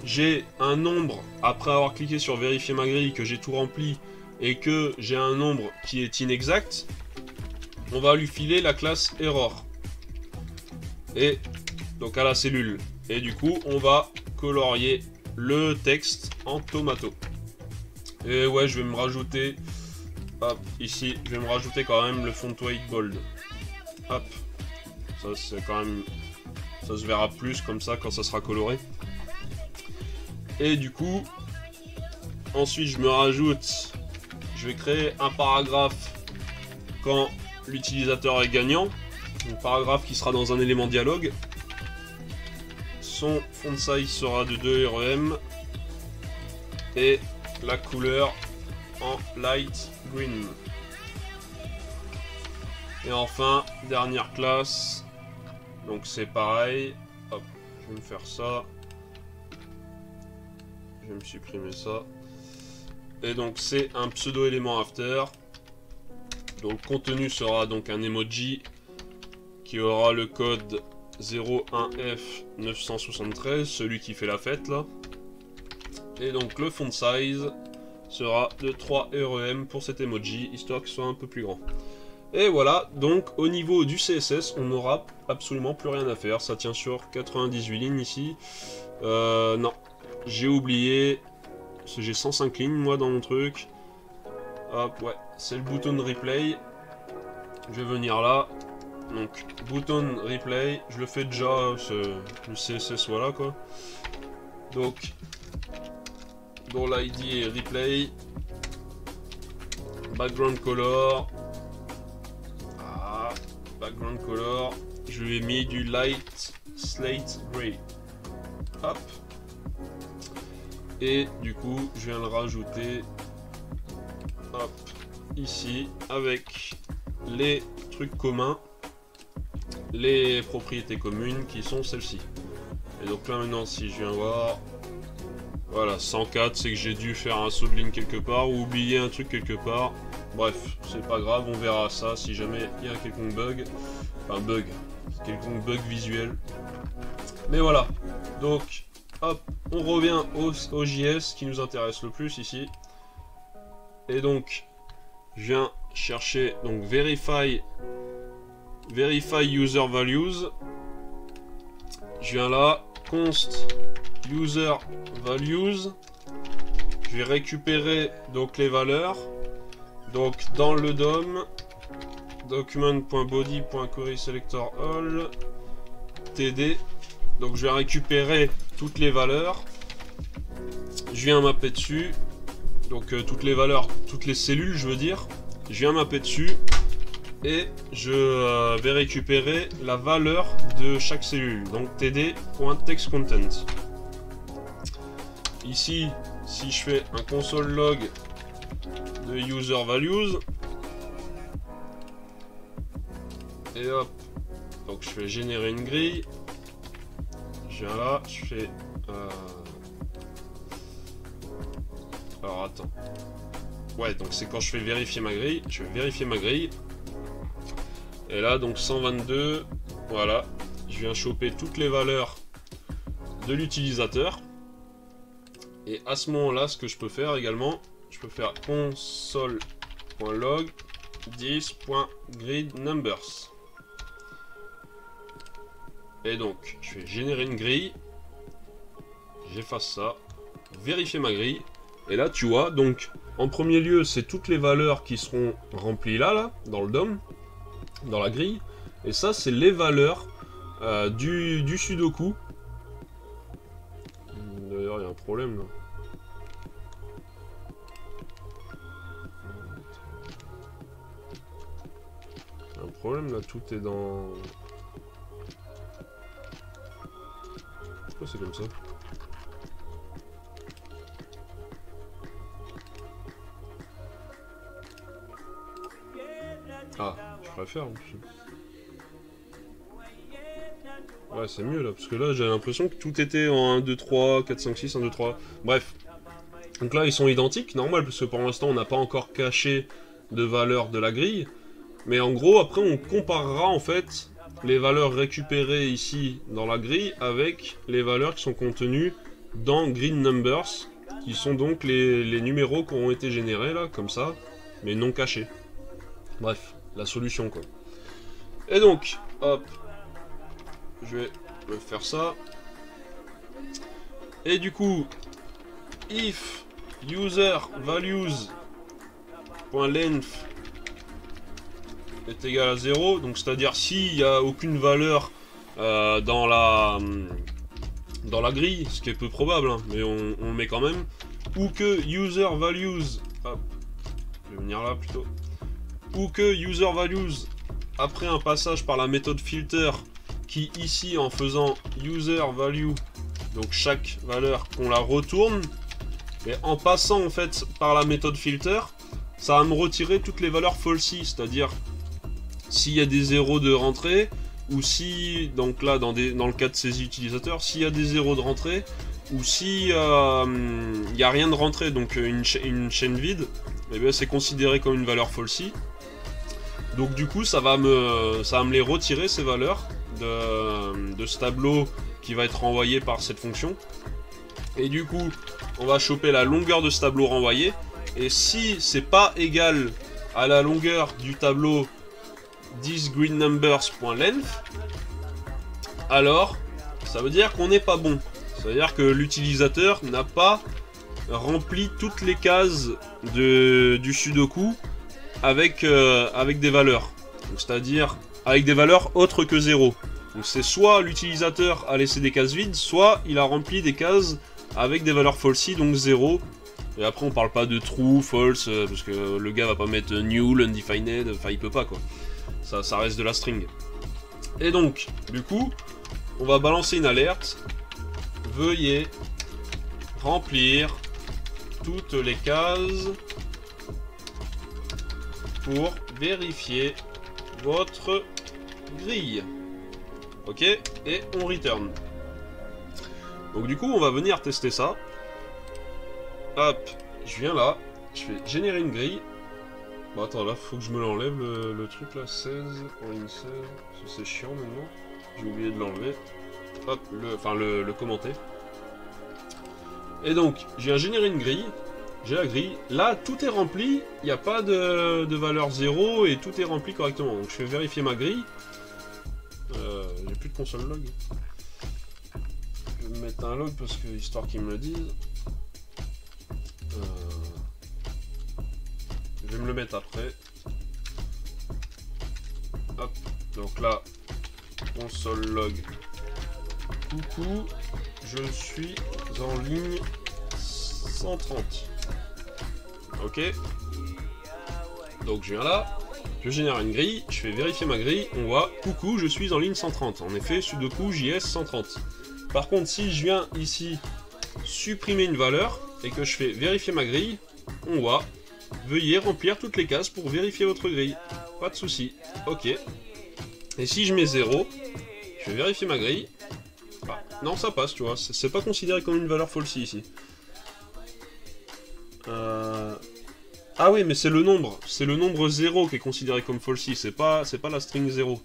j'ai un nombre, après avoir cliqué sur vérifier ma grille, que j'ai tout rempli et que j'ai un nombre qui est inexact, on va lui filer la classe error. Et donc à la cellule. Et du coup, on va colorier le texte en tomato. Et ouais, je vais me rajouter, hop, ici, je vais me rajouter quand même le font weight bold. Hop, ça c'est quand même, ça se verra plus comme ça quand ça sera coloré. Et du coup, ensuite je me rajoute, je vais créer un paragraphe quand l'utilisateur est gagnant. Un paragraphe qui sera dans un élément dialogue. Son font size sera de 2 REM. Et la couleur en light green. Et enfin, dernière classe. Donc c'est pareil. Hop, je vais me faire ça. Je vais me supprimer ça. Et donc c'est un pseudo élément after. Donc le contenu sera donc un emoji qui aura le code 01F973, celui qui fait la fête là. Et donc le font size sera de 3 REM pour cet emoji, histoire qu'il soit un peu plus grand. Et voilà, donc au niveau du CSS, on n'aura absolument plus rien à faire. Ça tient sur 98 lignes ici. Non, j'ai oublié. J'ai 105 lignes moi dans mon truc. Hop, ouais, c'est le bouton de replay. Je vais venir là. Donc, bouton replay. Je le fais déjà, le CSS, voilà quoi. Donc, dont l'ID est replay. Background color. Ah, background color. Je lui ai mis du light slate gray. Hop. Et du coup, je viens le rajouter. Hop. Ici, avec les trucs communs. Les propriétés communes qui sont celles-ci. Et donc là maintenant, si je viens voir. Voilà, 104, c'est que j'ai dû faire un saut de ligne quelque part ou oublier un truc quelque part. Bref, c'est pas grave, on verra ça si jamais il y a un quelconque bug. Enfin, quelconque bug visuel. Mais voilà, donc, hop, on revient au JS qui nous intéresse le plus ici. Et donc, je viens chercher, donc, verify user values. Je viens là, const user values, je vais récupérer donc les valeurs. Donc dans le DOM, document.body.querySelectorAll td. Donc je vais récupérer toutes les valeurs. Je viens mapper dessus. Donc toutes les valeurs, toutes les cellules, je veux dire. Je viens mapper dessus et je vais récupérer la valeur de chaque cellule. Donc td.textContent. Ici, si je fais un console log de user values, et hop, donc je fais générer une grille, je viens là, je fais alors attends, ouais, donc c'est quand je fais vérifier ma grille, je vais vérifier ma grille, et là donc 122, voilà, je viens choper toutes les valeurs de l'utilisateur. Et à ce moment-là, ce que je peux faire également, je peux faire console.log 10.gridNumbers. Et donc, je vais générer une grille. J'efface ça. Vérifier ma grille. Et là, tu vois, donc, en premier lieu, c'est toutes les valeurs qui seront remplies là, dans le DOM, dans la grille. Et ça, c'est les valeurs du sudoku. D'ailleurs, il y a un problème là. Il y a un problème là, tout est dans. Pourquoi c'est comme ça? Ah, je préfère. Ouais, c'est mieux là, parce que là j'ai l'impression que tout était en 1, 2, 3, 4, 5, 6, 1, 2, 3. Bref. Donc là ils sont identiques, normal, parce que pour l'instant on n'a pas encore caché de valeur de la grille. Mais en gros, après on comparera en fait les valeurs récupérées ici dans la grille avec les valeurs qui sont contenues dans gridNumbers, qui sont donc les numéros qui ont été générés là, comme ça, mais non cachés. Bref, la solution quoi. Et donc, hop. Je vais me faire ça. Et du coup, if user values.length est égal à 0, donc c'est-à-dire s'il n'y a aucune valeur dans la grille, ce qui est peu probable, hein, mais on le met quand même, ou que user values, hop, je vais venir là plutôt, ou que user values après un passage par la méthode filter, qui ici en faisant user value, donc chaque valeur qu'on la retourne, et en passant en fait par la méthode filter, ça va me retirer toutes les valeurs falsy, c'est-à-dire s'il y a des zéros de rentrée, ou si, donc là dans le cas de ces utilisateurs, s'il y a des zéros de rentrée, ou si il n'y a rien de rentrée, donc une chaîne vide, eh bien c'est considéré comme une valeur falsy. Donc du coup ça va me les retirer ces valeurs de ce tableau qui va être renvoyé par cette fonction. Et du coup, on va choper la longueur de ce tableau renvoyé. Et si c'est pas égal à la longueur du tableau thisGridNumbers.length, alors ça veut dire qu'on n'est pas bon. Ça veut dire que l'utilisateur n'a pas rempli toutes les cases du sudoku avec des valeurs. C'est-à-dire avec des valeurs autres que 0. Donc c'est soit l'utilisateur a laissé des cases vides, soit il a rempli des cases avec des valeurs falsy, donc 0. Et après on parle pas de true, false, parce que le gars va pas mettre null, undefined, enfin il peut pas quoi. Ça reste de la string. Et donc, du coup, on va balancer une alerte. Veuillez remplir toutes les cases pour vérifier votre grille. Ok, et on return. Donc du coup, on va venir tester ça. Hop, je viens là, je fais générer une grille. Bon attends, là faut que je me l'enlève le truc là, 16, en ligne 16, c'est chiant maintenant. J'ai oublié de l'enlever. Hop, le commenter. Et donc, je viens générer une grille. J'ai la grille. Là, tout est rempli. Il n'y a pas de valeur 0 et tout est rempli correctement. Donc, je vais vérifier ma grille. J'ai plus de console log. Je vais me mettre un log parce que histoire qu'ils me le disent. Je vais me le mettre après. Hop. Donc là, console log. Coucou, je suis en ligne 130. Ok. Donc je viens là, je génère une grille, je fais vérifier ma grille, on voit coucou, je suis en ligne 130. En effet, sudoku JS 130. Par contre, si je viens ici supprimer une valeur et que je fais vérifier ma grille, on voit veuillez remplir toutes les cases pour vérifier votre grille. Pas de souci. Ok. Et si je mets 0, je vais vérifier ma grille. Ah, non, ça passe, tu vois. C'est pas considéré comme une valeur falsy ici. Ah oui, mais c'est le nombre. C'est le nombre 0 qui est considéré comme falsy. C'est pas la string 0.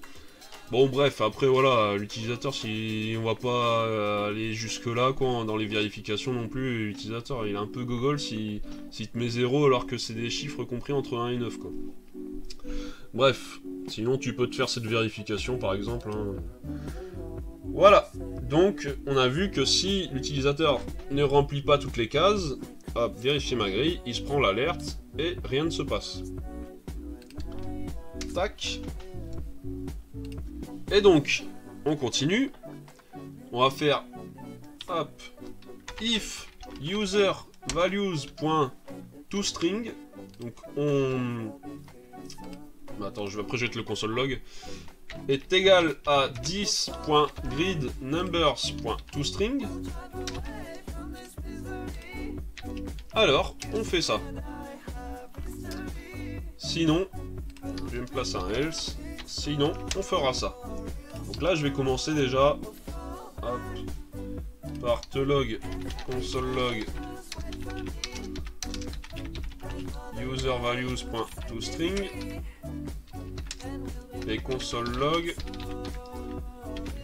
Bon, bref, après, voilà, l'utilisateur, si on va pas aller jusque-là, quoi, dans les vérifications non plus, l'utilisateur, il est un peu gogol s'il te met 0 alors que c'est des chiffres compris entre 1 et 9, quoi. Bref, sinon tu peux te faire cette vérification, par exemple, hein. Voilà, donc on a vu que si l'utilisateur ne remplit pas toutes les cases, hop, vérifier ma grille, il se prend l'alerte et rien ne se passe. Tac. Et donc, on continue. On va faire hop, if user values.toString. Donc on... Attends, après je vais mettre le console log. Est égal à 10.gridNumbers.toString. Alors, on fait ça. Sinon, je vais me placer un else. Sinon, on fera ça. Donc là, je vais commencer déjà hop, par log console log userValues.toString et console log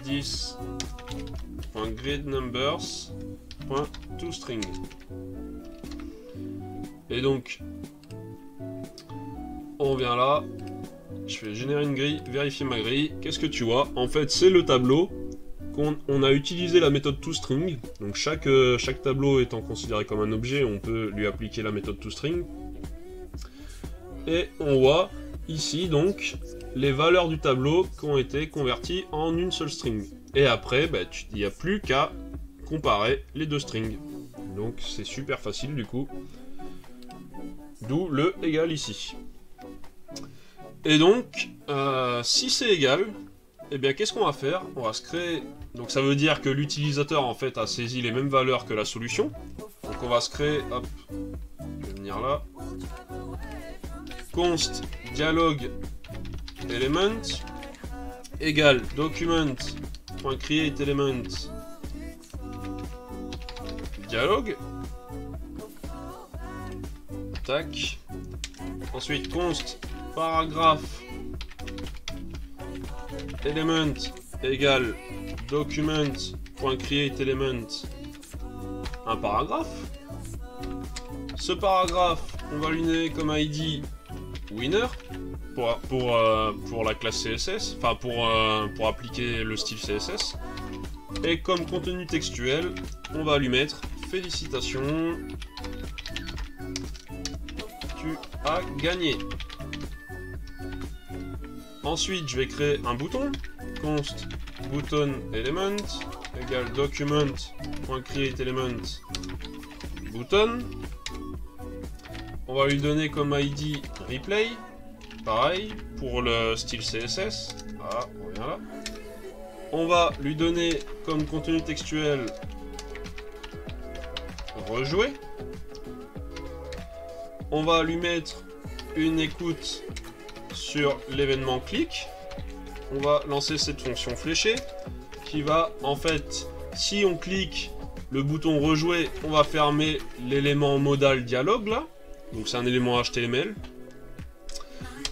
10.gridNumbers.toString. Et donc, on vient là. Je vais générer une grille, vérifier ma grille. Qu'est-ce que tu vois? En fait, c'est le tableau qu'on a utilisé la méthode toString. Donc chaque tableau étant considéré comme un objet, on peut lui appliquer la méthode toString. Et on voit ici donc les valeurs du tableau qui ont été converties en une seule string. Et après, bah, il n'y a plus qu'à comparer les deux strings. Donc c'est super facile du coup. D'où le égal ici. Et donc, si c'est égal, eh bien qu'est-ce qu'on va faire? On va se créer... Donc ça veut dire que l'utilisateur en fait a saisi les mêmes valeurs que la solution. Donc on va se créer... Hop, je vais venir là. Const dialog element égale document.createElement dialog. Tac. Ensuite const paragraphe element égale document.createElement, un paragraphe. Ce paragraphe, on va lui donner comme ID winner pour la classe CSS, enfin pour appliquer le style CSS. Et comme contenu textuel, on va lui mettre félicitations, tu as gagné. Ensuite, je vais créer un bouton, const button element égale document.createElement button. On va lui donner comme ID replay, pareil pour le style CSS. Ah, on revient là. On va lui donner comme contenu textuel rejouer. On va lui mettre une écoute sur l'événement clic. On va lancer cette fonction fléchée qui va, en fait, si on clique le bouton rejouer, on va fermer l'élément modal dialogue là. Donc c'est un élément HTML.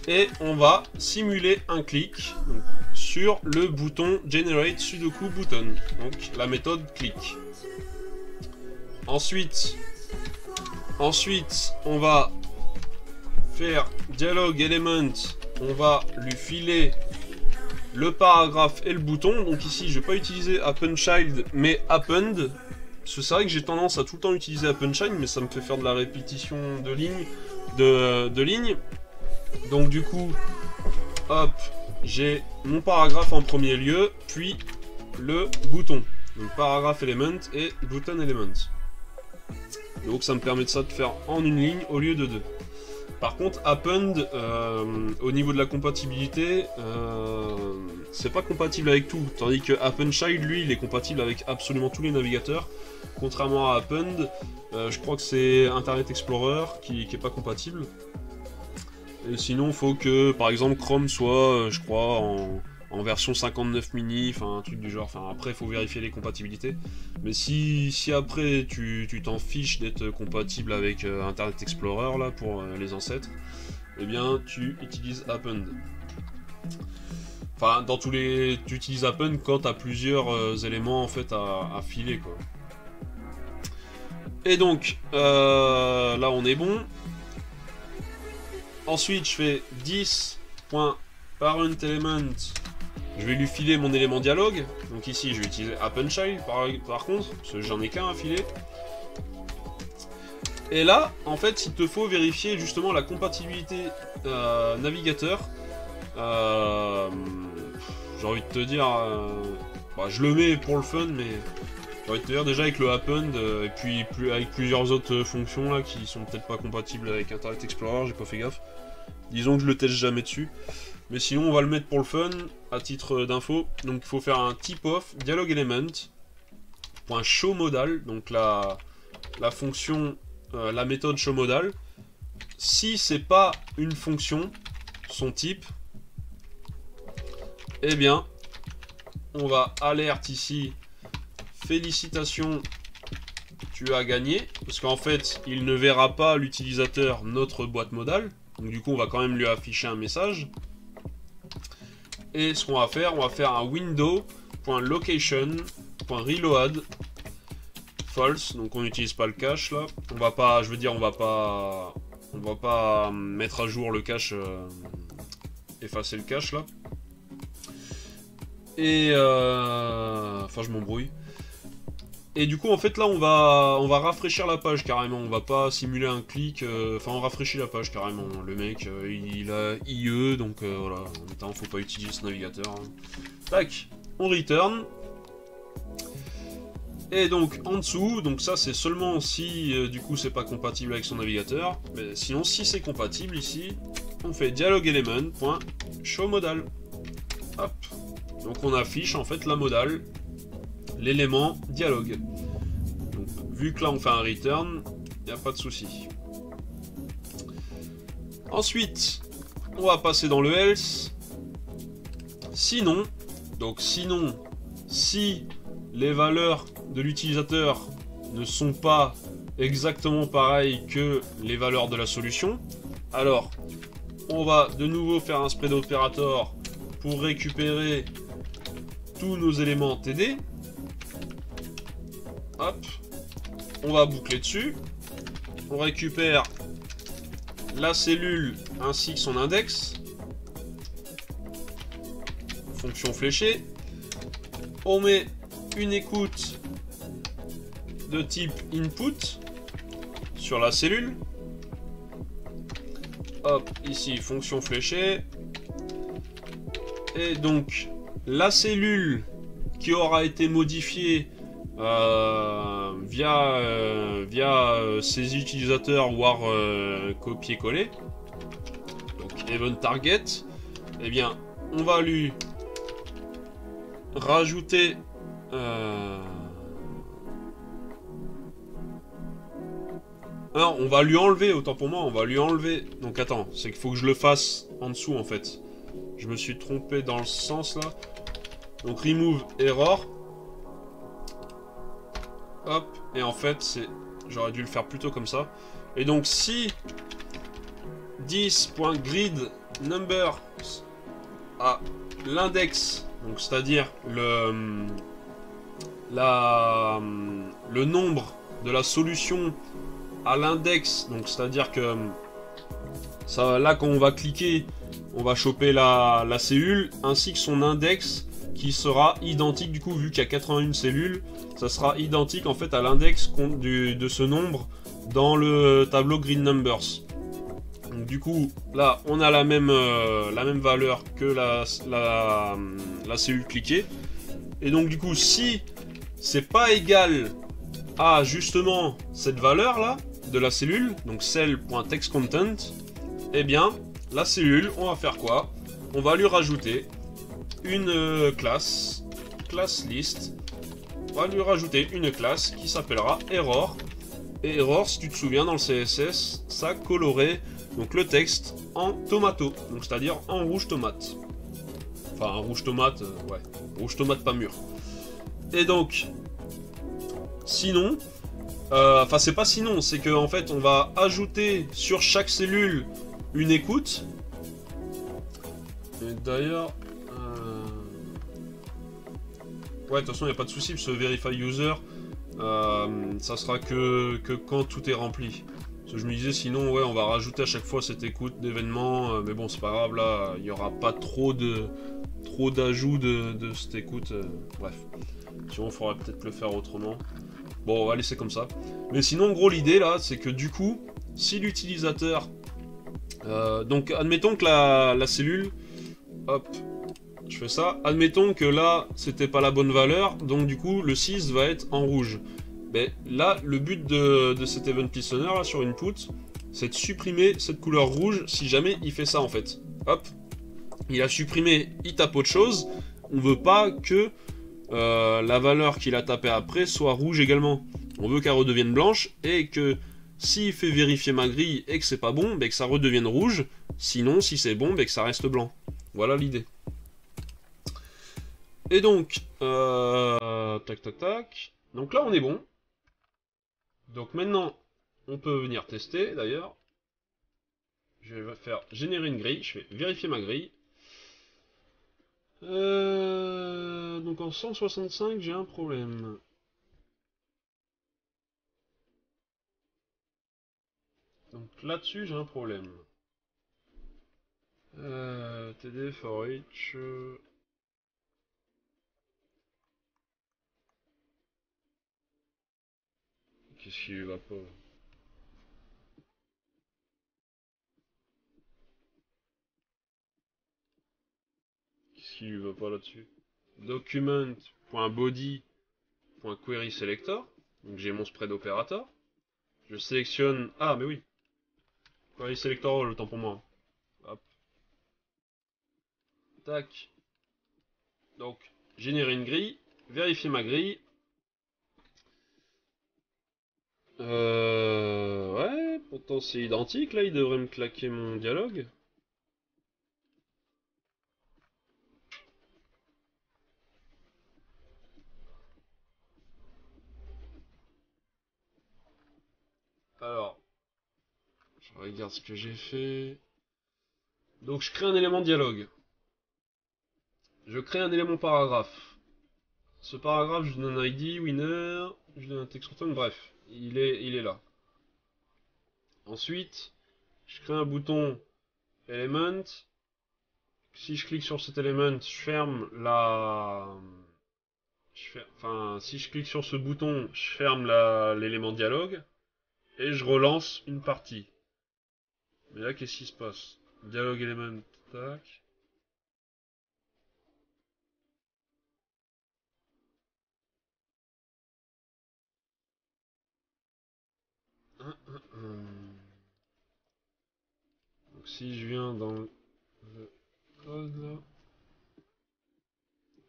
Et on va simuler un clic sur le bouton generate sudoku button, donc la méthode click. Ensuite on va faire dialogue element, on va lui filer le paragraphe et le bouton. Donc ici je vais pas utiliser append_child mais append, parce que c'est vrai que j'ai tendance à tout le temps utiliser append_child, mais ça me fait faire de la répétition de lignes. Donc du coup, hop, j'ai mon paragraphe en premier lieu, puis le bouton. Donc paragraphe element et button element. Donc ça me permet de faire en une ligne au lieu de deux. Par contre, append, au niveau de la compatibilité, c'est pas compatible avec tout. Tandis que append_child, lui, il est compatible avec absolument tous les navigateurs. Contrairement à append, je crois que c'est Internet Explorer qui est pas compatible. Et sinon, il faut que, par exemple, Chrome soit, je crois, en version 59 mini, enfin un truc du genre. Enfin, après, il faut vérifier les compatibilités. Mais si après, tu t'en fiches d'être compatible avec Internet Explorer, là, pour les ancêtres, eh bien, tu utilises append. Enfin, dans tous les... Tu utilises append quand tu as plusieurs éléments, en fait, à filer, quoi. Et donc, là, on est bon. Ensuite, je fais 10.parentElement. Je vais lui filer mon élément dialogue. Donc ici, je vais utiliser append_child par contre, parce que j'en ai qu'un à filer. Et là, en fait, il te faut vérifier justement la compatibilité navigateur. J'ai envie de te dire, bah, je le mets pour le fun, mais j'ai envie de te dire déjà avec le append et puis avec plusieurs autres fonctions là qui sont peut-être pas compatibles avec Internet Explorer, j'ai pas fait gaffe. Disons que je le teste jamais dessus. Mais sinon on va le mettre pour le fun, à titre d'info. Donc il faut faire un type_of dialogue element .showModal, donc la fonction, la méthode showModal. Si c'est pas une fonction, son type, eh bien on va alerte ici félicitations, tu as gagné, parce qu'en fait il ne verra pas l'utilisateur notre boîte modale. Donc du coup on va quand même lui afficher un message. Et ce qu'on va faire un window.location.reload false. Donc on n'utilise pas le cache là. On va pas, je veux dire, on va pas mettre à jour le cache, effacer le cache là. Et enfin je m'embrouille. Et du coup en fait là on va rafraîchir la page carrément, on va pas simuler un clic, enfin on rafraîchit la page carrément. Le mec il a IE, donc voilà, en même temps faut pas utiliser ce navigateur. Hein. Tac, on return. Et donc en dessous, donc ça c'est seulement si du coup c'est pas compatible avec son navigateur. Mais sinon si c'est compatible ici, on fait dialogue element.showModal. Hop. Donc on affiche en fait la modale, l'élément dialogue. Donc, vu que là on fait un return, il n'y a pas de souci. Ensuite, on va passer dans le else. Sinon, si les valeurs de l'utilisateur ne sont pas exactement pareilles que les valeurs de la solution, alors on va de nouveau faire un spread operator pour récupérer tous nos éléments TD. Hop. On va boucler dessus. On récupère la cellule ainsi que son index. Fonction fléchée. On met une écoute de type input sur la cellule. Hop, ici, fonction fléchée. Et donc, la cellule qui aura été modifiée via ses utilisateurs, voire copier-coller. Donc, event target. Eh bien, on va lui rajouter non, on va lui enlever, autant pour moi, on va lui enlever. Donc attends, c'est qu'il faut que je le fasse en dessous en fait. Je me suis trompé dans le sens là. Donc remove error. Hop, et en fait, c'est, j'aurais dû le faire plutôt comme ça. Et donc si 10.grid number a l'index, donc c'est-à-dire le nombre de la solution à l'index, donc c'est-à-dire que ça, là quand on va cliquer, on va choper la cellule ainsi que son index qui sera identique, du coup vu qu'il y a 81 cellules, ça sera identique en fait à l'index de ce nombre dans le tableau grid numbers. Donc du coup là on a la même valeur que la cellule cliquée, et donc du coup si c'est pas égal à justement cette valeur là de la cellule, donc cell.textContent, eh bien la cellule, on va faire quoi? On va lui rajouter une classe list. On va lui rajouter une classe qui s'appellera error. Et error, si tu te souviens, dans le CSS, ça colorait donc le texte en tomato, donc c'est-à-dire en rouge tomate. Enfin, un rouge tomate, ouais, rouge tomate pas mûr. Et donc, sinon, enfin c'est pas sinon, c'est que en fait on va ajouter sur chaque cellule une écoute. Et d'ailleurs, ouais, de toute façon il n'y a pas de souci, ce verify user, ça sera que quand tout est rempli. Parce que je me disais sinon ouais on va rajouter à chaque fois cette écoute d'événements, mais bon c'est pas grave, là il n'y aura pas trop d'ajouts de cette écoute, bref. Sinon il faudra peut-être le faire autrement. Bon, on va laisser comme ça. Mais sinon, en gros, l'idée là, c'est que du coup, si l'utilisateur... donc, admettons que la cellule... Hop, je fais ça. Admettons que là, c'était pas la bonne valeur. Donc, du coup, le 6 va être en rouge. Mais là, le but de cet event listener là, sur input, c'est de supprimer cette couleur rouge si jamais il fait ça, en fait. Hop, il a supprimé, il tape autre chose. On veut pas que... la valeur qu'il a tapée après soit rouge également. On veut qu'elle redevienne blanche et que s'il fait vérifier ma grille et que c'est pas bon, ben que ça redevienne rouge. Sinon, si c'est bon, ben que ça reste blanc. Voilà l'idée. Et donc, tac tac tac. Donc là, on est bon. Donc maintenant, on peut venir tester d'ailleurs. Je vais faire générer une grille. Je vais vérifier ma grille. Donc en 165, j'ai un problème. Donc là-dessus, j'ai un problème. TD for each. Qu'est-ce qui lui va pas? Qu'est-ce qui lui va pas là-dessus? Document.body.querySelector. Donc j'ai mon spread operator. Je sélectionne. Ah, mais oui. Query Selector all, autant pour moi. Hop. Tac. Donc, générer une grille. Vérifier ma grille. Ouais, pourtant c'est identique. Là, il devrait me claquer mon dialogue. Alors, je regarde ce que j'ai fait. Donc je crée un élément dialogue. Je crée un élément paragraphe. Ce paragraphe, je lui donne un ID, winner, je lui donne un text return, bref, il est là. Ensuite, je crée un bouton element. Si je clique sur cet element, je ferme la... Enfin, si je clique sur ce bouton, je ferme l'élément dialogue. Et je relance une partie. Mais là, qu'est-ce qui se passe? Dialogue element, tac. Donc si je viens dans le code là,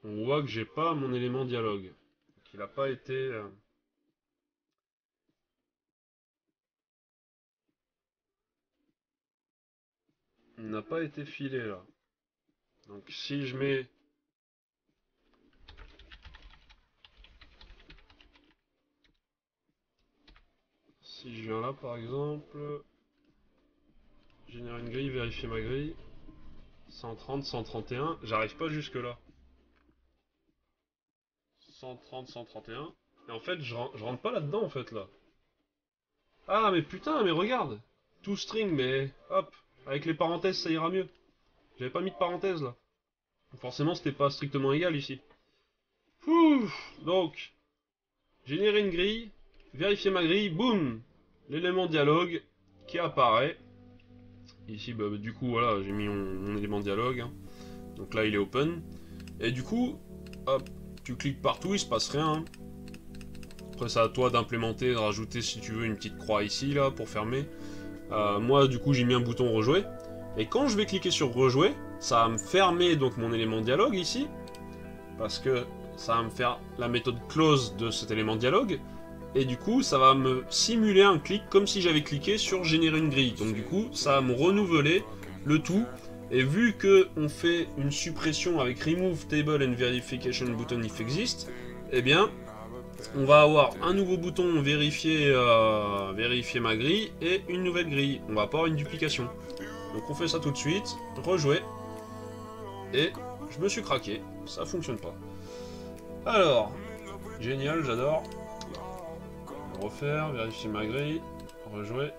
on voit que j'ai pas mon élément dialogue. Donc, il n'a pas été... il n'a pas été filé là. Donc si je mets... Si je viens là par exemple... Générer une grille, vérifier ma grille. 130, 131, j'arrive pas jusque là. 130, 131. Et en fait, je rentre pas là-dedans en fait là. Ah mais putain, mais regarde. Tout string, mais hop. Avec les parenthèses, ça ira mieux. J'avais pas mis de parenthèses là. Forcément, c'était pas strictement égal ici. Ouh, donc, générer une grille, vérifier ma grille, boum, l'élément dialogue qui apparaît. Ici, bah, du coup, voilà, j'ai mis mon élément dialogue. Hein. Donc là, il est open. Et du coup, hop, tu cliques partout, il se passe rien. Hein. Après, c'est à toi d'implémenter, de rajouter si tu veux une petite croix ici, là, pour fermer. Moi, du coup, j'ai mis un bouton rejouer. Et quand je vais cliquer sur rejouer, ça va me fermer donc mon élément dialogue ici. Parce que ça va me faire la méthode close de cet élément dialogue. Et du coup, ça va me simuler un clic comme si j'avais cliqué sur générer une grille. Donc du coup, ça va me renouveler le tout. Et vu que on fait une suppression avec remove table and verification button if exist, eh bien, on va avoir un nouveau bouton vérifier, vérifier ma grille et une nouvelle grille. On va pas avoir une duplication. Donc on fait ça tout de suite, rejouer. Et je me suis craqué, ça fonctionne pas. Alors, génial, j'adore. Refaire, vérifier ma grille, rejouer.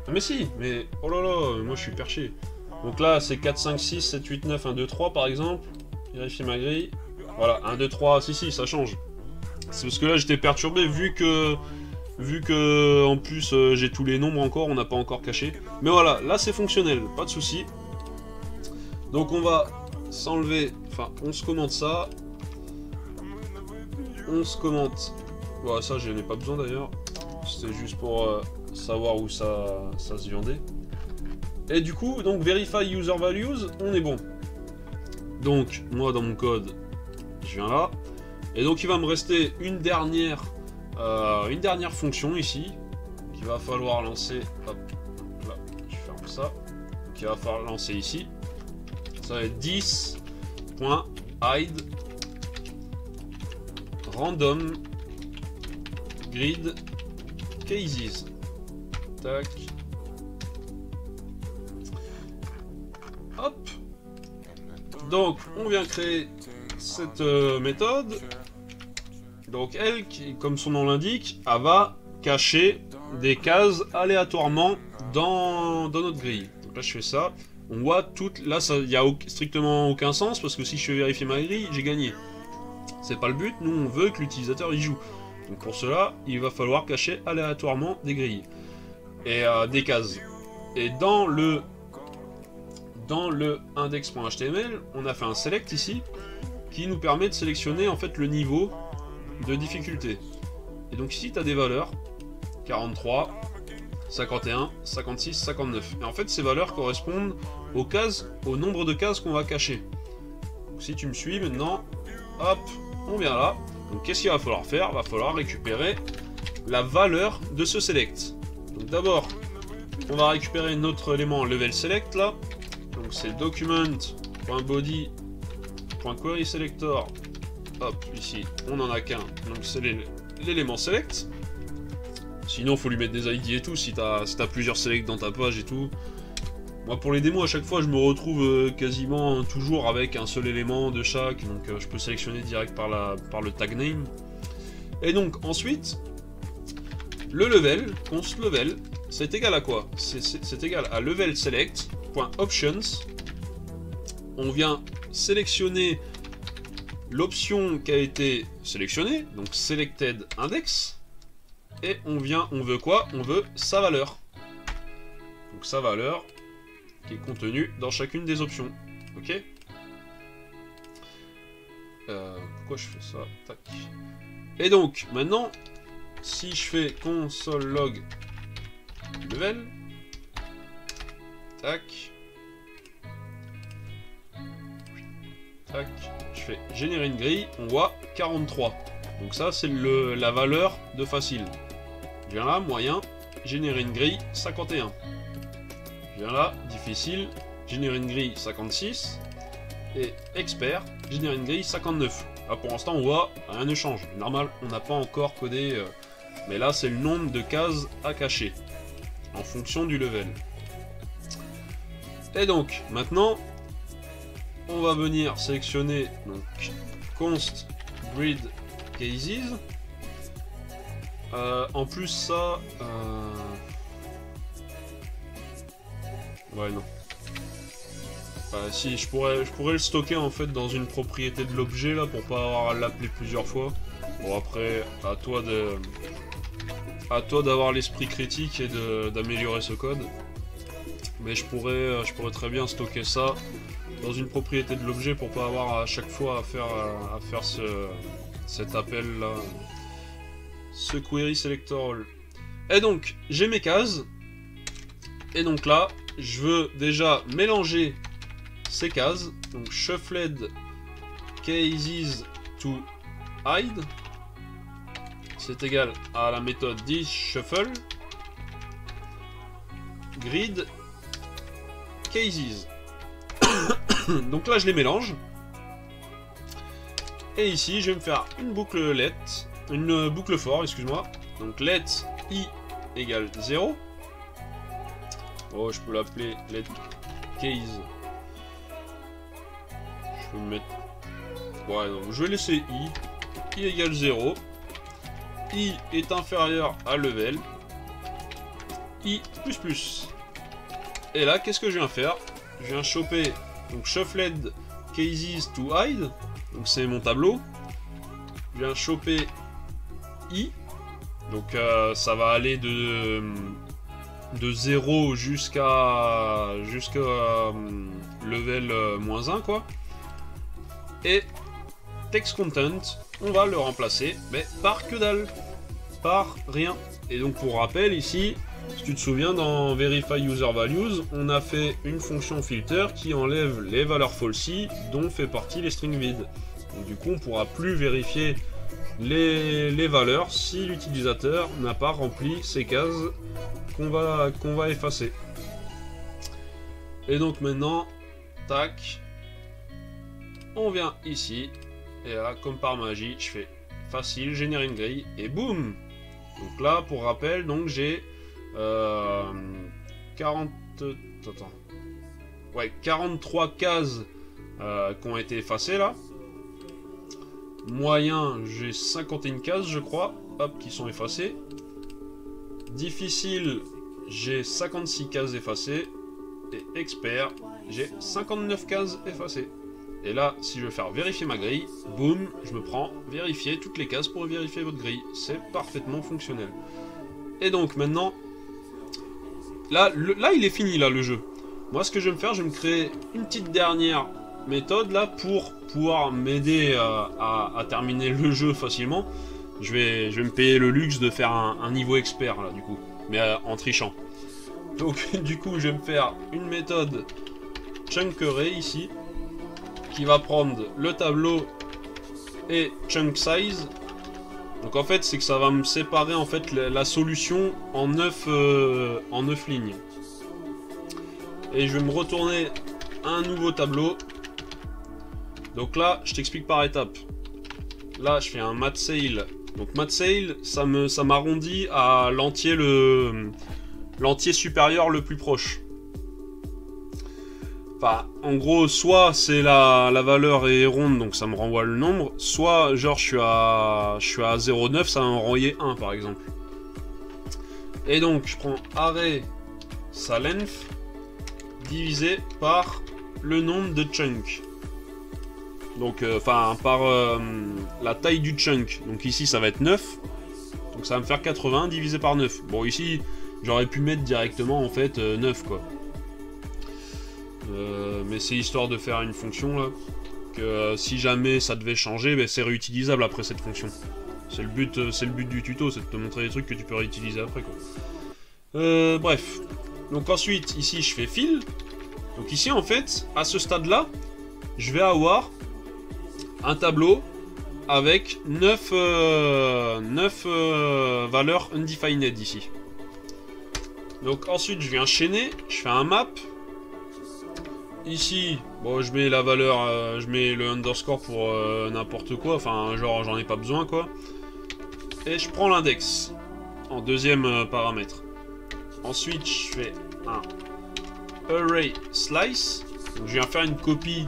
Ah mais si, mais oh là là, moi je suis perché. Donc là c'est 4, 5, 6, 7, 8, 9, 1, 2, 3 par exemple. Vérifier ma grille. Voilà, 1, 2, 3, si, ça change. C'est parce que là j'étais perturbé vu que en plus j'ai tous les nombres encore, on n'a pas encore caché. Mais voilà, là c'est fonctionnel, pas de souci. Donc on va s'enlever, enfin on se commente ça. On se commente. Voilà, ça je n'ai pas besoin d'ailleurs. C'était juste pour savoir où ça se viandait. Et du coup, donc verify user values, on est bon. Donc moi dans mon code, je viens là. Et donc il va me rester une dernière fonction ici qu'il va falloir lancer. Hop, là, je ferme ça. Qu'il va falloir lancer ici. Ça va être 10.hide random grid cases. Tac. Hop. Donc on vient créer cette méthode. Donc elle, qui, comme son nom l'indique, elle va cacher des cases aléatoirement dans notre grille. Donc là je fais ça. On voit toutes. Là il n'y a strictement aucun sens parce que si je fais vérifier ma grille, j'ai gagné. C'est pas le but, nous on veut que l'utilisateur y joue. Donc pour cela, il va falloir cacher aléatoirement des grilles. Et des cases. Et dans le index.html, on a fait un select ici qui nous permet de sélectionner en fait le niveau de difficulté. Et donc ici tu as des valeurs 43, 51, 56, 59. Et en fait ces valeurs correspondent aux cases, au nombre de cases qu'on va cacher. Donc si tu me suis maintenant, hop, on vient là. Donc qu'est-ce qu'il va falloir faire? Il va falloir récupérer la valeur de ce select. Donc d'abord, on va récupérer notre élément level select là. Donc c'est document.body.querySelector. Hop, ici, on en a qu'un. Donc c'est l'élément select. Sinon, faut lui mettre des ID et tout si t'as plusieurs selects dans ta page et tout. Moi pour les démos à chaque fois je me retrouve quasiment toujours avec un seul élément de chaque, donc je peux sélectionner direct par le tag name. Et donc ensuite, le level, const level, c'est égal à quoi? C'est égal à level select.options. On vient sélectionner l'option qui a été sélectionnée, donc selected index, et on veut quoi? On veut sa valeur. Donc sa valeur qui est contenue dans chacune des options. Ok? Pourquoi je fais ça? Tac. Et donc maintenant, si je fais console log level, tac, tac, je fais générer une grille, on voit 43. Donc ça c'est la valeur de facile. Je viens là, moyen, générer une grille 51. Je viens là, difficile, générer une grille 56. Et expert, générer une grille 59. Là pour l'instant on voit, rien ne change. Normal, on n'a pas encore codé, mais là c'est le nombre de cases à cacher, en fonction du level. Et donc, maintenant, on va venir sélectionner donc const grid cases. En plus ça... Ouais, non. Si, je pourrais le stocker en fait dans une propriété de l'objet là pour pas avoir à l'appeler plusieurs fois. Bon après, à toi d'avoir l'esprit critique et d'améliorer ce code. Mais je pourrais très bien stocker ça dans une propriété de l'objet pour pas avoir à chaque fois à faire cet appel là, ce query selector all. Et donc j'ai mes cases. Et donc là, je veux déjà mélanger ces cases, donc shuffled cases to hide, c'est égal à la méthode shuffle grid cases. Donc là je les mélange, et ici je vais me faire une boucle let, une boucle for, excuse-moi, donc let i égale 0. Oh, je peux l'appeler let case. Je vais mettre... Ouais, donc je vais laisser i égale 0, i est inférieur à level, i plus. Et là, qu'est-ce que je viens faire? Je viens choper, donc shuffled cases to hide, donc c'est mon tableau, je viens choper i, donc ça va aller de 0 jusqu'à level -1 quoi. Et text content, on va le remplacer mais par que dalle, par rien. Et donc pour rappel ici, si tu te souviens, dans verify user values, on a fait une fonction filter qui enlève les valeurs falsy dont fait partie les strings vides. Donc du coup on pourra plus vérifier les valeurs si l'utilisateur n'a pas rempli ces cases qu'on va effacer. Et donc maintenant, tac, on vient ici, et là, comme par magie, je fais facile, générer une grille, et boum. Donc là, pour rappel, donc j'ai 43 cases qui ont été effacées là. Moyen, j'ai 51 cases, je crois, hop, qui sont effacées. Difficile, j'ai 56 cases effacées. Et expert, j'ai 59 cases effacées. Et là, si je veux faire vérifier ma grille, boum, je me prends vérifier toutes les cases pour vérifier votre grille. C'est parfaitement fonctionnel. Et donc maintenant, là il est fini là le jeu. Moi ce que je vais me faire, je vais me créer une petite dernière méthode là pour pouvoir m'aider à terminer le jeu facilement. Je vais me payer le luxe de faire un niveau expert là du coup, mais en trichant. Donc du coup je vais me faire une méthode chunkarray ici qui va prendre le tableau et chunk size. Donc en fait c'est que ça va me séparer en fait la solution en 9 lignes. Et je vais me retourner un nouveau tableau. Donc là je t'explique par étapes. Là je fais un mat sale. Donc mat sale ça m'arrondit à l'entier supérieur le plus proche. Enfin, en gros, soit c'est la valeur est ronde, donc ça me renvoie le nombre, soit genre je suis à 0,9, ça va me renvoyer 1 par exemple. Et donc je prends array sa length divisé par le nombre de chunks. Donc, enfin, par la taille du chunk. Donc ici ça va être 9. Donc ça va me faire 80 divisé par 9. Bon, ici j'aurais pu mettre directement en fait 9 quoi. Mais c'est histoire de faire une fonction là, que si jamais ça devait changer, ben, c'est réutilisable après cette fonction. C'est le but du tuto, c'est de te montrer des trucs que tu peux réutiliser après quoi. Bref. Donc ensuite, ici je fais fill. Donc ici en fait, à ce stade là, je vais avoir un tableau avec 9 valeurs undefined ici. Donc ensuite je viens chaîner, je fais un map. Ici, bon, je mets la valeur, je mets le underscore pour n'importe quoi, enfin, genre, j'en ai pas besoin, quoi. Et je prends l'index, en deuxième paramètre. Ensuite, je fais un array slice. Donc, je viens faire une copie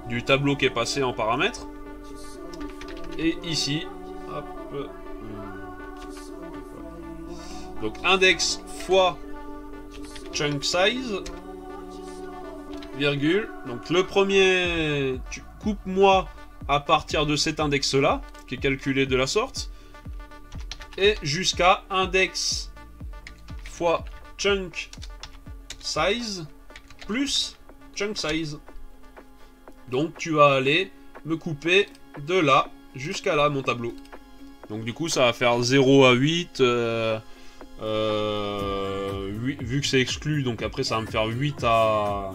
du tableau qui est passé en paramètre. Et ici, hop, donc, index fois chunk size. Virgule. Donc le premier, tu coupe-moi à partir de cet index-là, qui est calculé de la sorte, et jusqu'à index fois chunk size plus chunk size. Donc tu vas aller me couper de là jusqu'à là mon tableau. Donc du coup ça va faire 0 à 8, 8 vu que c'est exclu, donc après ça va me faire 8 à...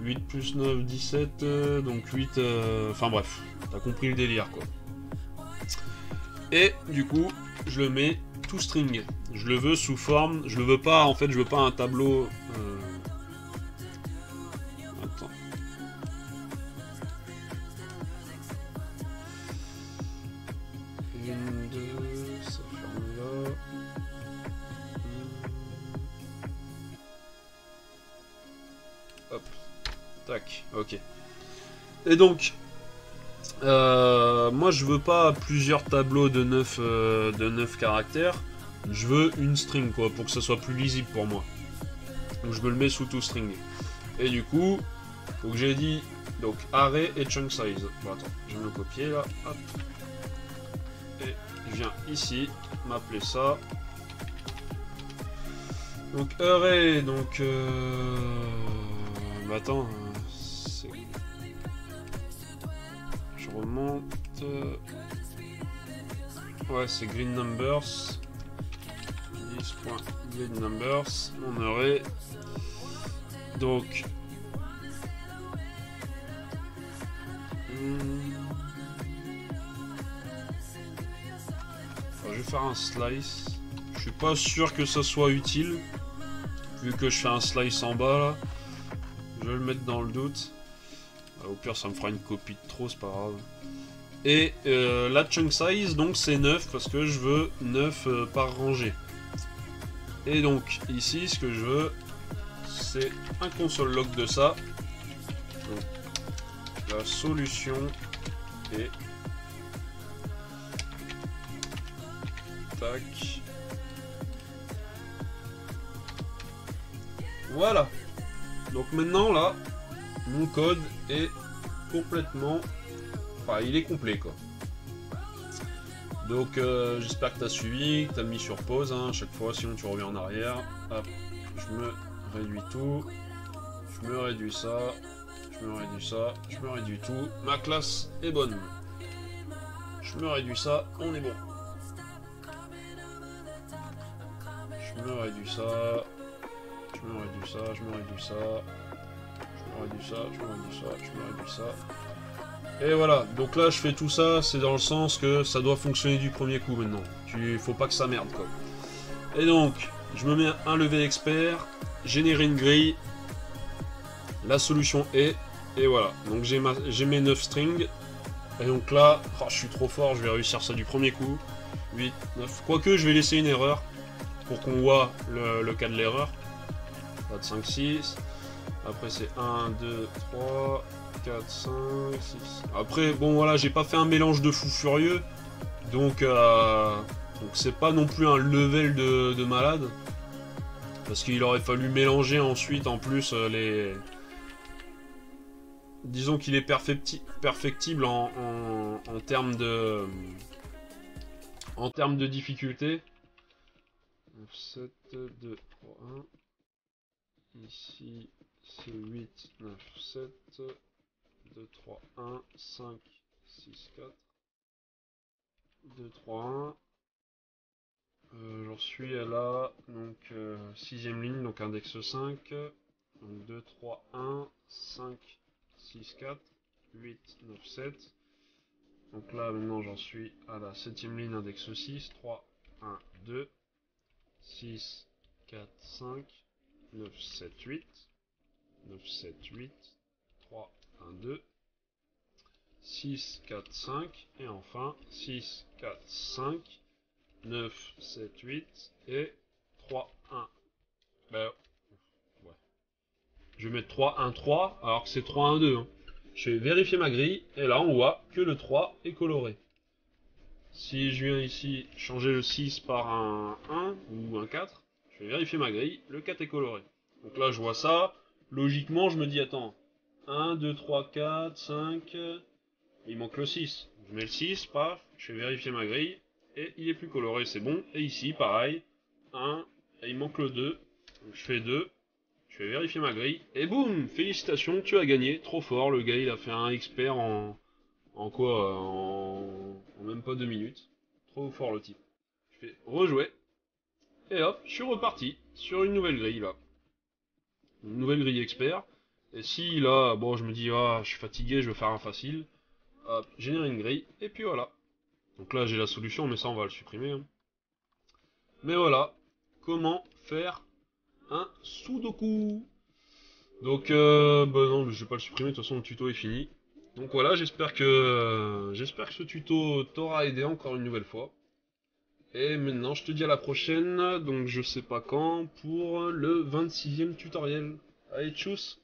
8 plus 9, 17, donc 8... Enfin bref, t'as compris le délire quoi. Et du coup, je le mets tout string. Je le veux sous forme... Je le veux pas, en fait, je veux pas un tableau... Attends. Une, deux, ça ferme là. Hop. Tac, ok. Et donc, moi je veux pas plusieurs tableaux de 9 caractères, je veux une string quoi, pour que ça soit plus lisible pour moi. Donc je me le mets sous tout string. Et du coup, donc j'ai dit, donc array et chunk size. Bon attends, je vais me le copier là, hop. Et je viens ici, m'appeler ça. Donc array, donc... attends... Je remonte. Ouais, c'est green numbers. 10.green numbers. On aurait. Donc. Je vais faire un slice. Je suis pas sûr que ça soit utile. Vu que je fais un slice en bas là. Je vais le mettre dans le doute. Au pire, ça me fera une copie de trop, c'est pas grave. Et la chunk size, donc c'est 9 parce que je veux 9 par rangée. Et donc, ici, ce que je veux, c'est un console log de ça. Donc, la solution est... Tac. Voilà. Donc maintenant, là, mon code est complètement... Enfin, il est complet, quoi. Donc, j'espère que tu as suivi, que tu as mis sur pause, hein, à chaque fois, sinon tu reviens en arrière. Hop, je me réduis tout. Je me réduis ça. Je me réduis ça. Je me réduis tout. Ma classe est bonne. Je me réduis ça, on est bon. Je me réduis ça. Je me réduis ça, je me réduis ça. Je me réduis ça, je me réduis ça, je me réduis ça. Et voilà, donc là je fais tout ça, c'est dans le sens que ça doit fonctionner du premier coup maintenant. Faut pas que ça merde quoi. Et donc, je me mets un level expert, générer une grille, la solution est, et voilà. Donc j'ai mes 9 strings, et donc là, oh, je suis trop fort, je vais réussir ça du premier coup. 8, 9, quoique je vais laisser une erreur, pour qu'on voit le cas de l'erreur. 4, 5, 6, Après c'est 1, 2, 3, 4, 5, 6. Après, bon voilà, j'ai pas fait un mélange de fou furieux. Donc c'est pas non plus un level de malade. Parce qu'il aurait fallu mélanger ensuite en plus disons qu'il est perfectible en termes de... En termes de difficulté. 9, 7, 2, 3, 1. Ici, c'est 8, 9, 7, 2, 3, 1, 5, 6, 4, 2, 3, 1. J'en suis à la donc, 6ème ligne, donc index 5. Donc 2, 3, 1, 5, 6, 4, 8, 9, 7. Donc là maintenant j'en suis à la 7ème ligne, index 6, 3, 1, 2, 6, 4, 5, 9, 7, 8, 9, 7, 8, 3, 1, 2, 6, 4, 5, et enfin 6, 4, 5, 9, 7, 8, et 3, 1. Ben, ouais. Je vais mettre 3, 1, 3, alors que c'est 3, 1, 2. Hein. Je vais vérifier ma grille, et là on voit que le 3 est coloré. Si je viens ici changer le 6 par un 1 ou un 4, je vais vérifier ma grille, le 4 est coloré. Donc là je vois ça, logiquement je me dis attends, 1, 2, 3, 4, 5, il manque le 6. Je mets le 6, paf, je vais vérifier ma grille, et il est plus coloré, c'est bon. Et ici pareil, 1, et il manque le 2, donc je fais 2, je vais vérifier ma grille, et boum, félicitations, tu as gagné, trop fort, le gars il a fait un expert en quoi en même pas 2 minutes. Trop fort le type. Je fais rejouer. Et hop, je suis reparti sur une nouvelle grille là. Une nouvelle grille expert. Et si là, bon, je me dis, ah, je suis fatigué, je vais faire un facile. Hop, génère une grille. Et puis voilà. Donc là, j'ai la solution, mais ça, on va le supprimer. Hein. Mais voilà. Comment faire un Sudoku. Donc, bah non, je vais pas le supprimer. De toute façon, le tuto est fini. Donc voilà, j'espère que ce tuto t'aura aidé encore une nouvelle fois. Et maintenant, je te dis à la prochaine, donc je sais pas quand, pour le 26e tutoriel. Allez, tchuss!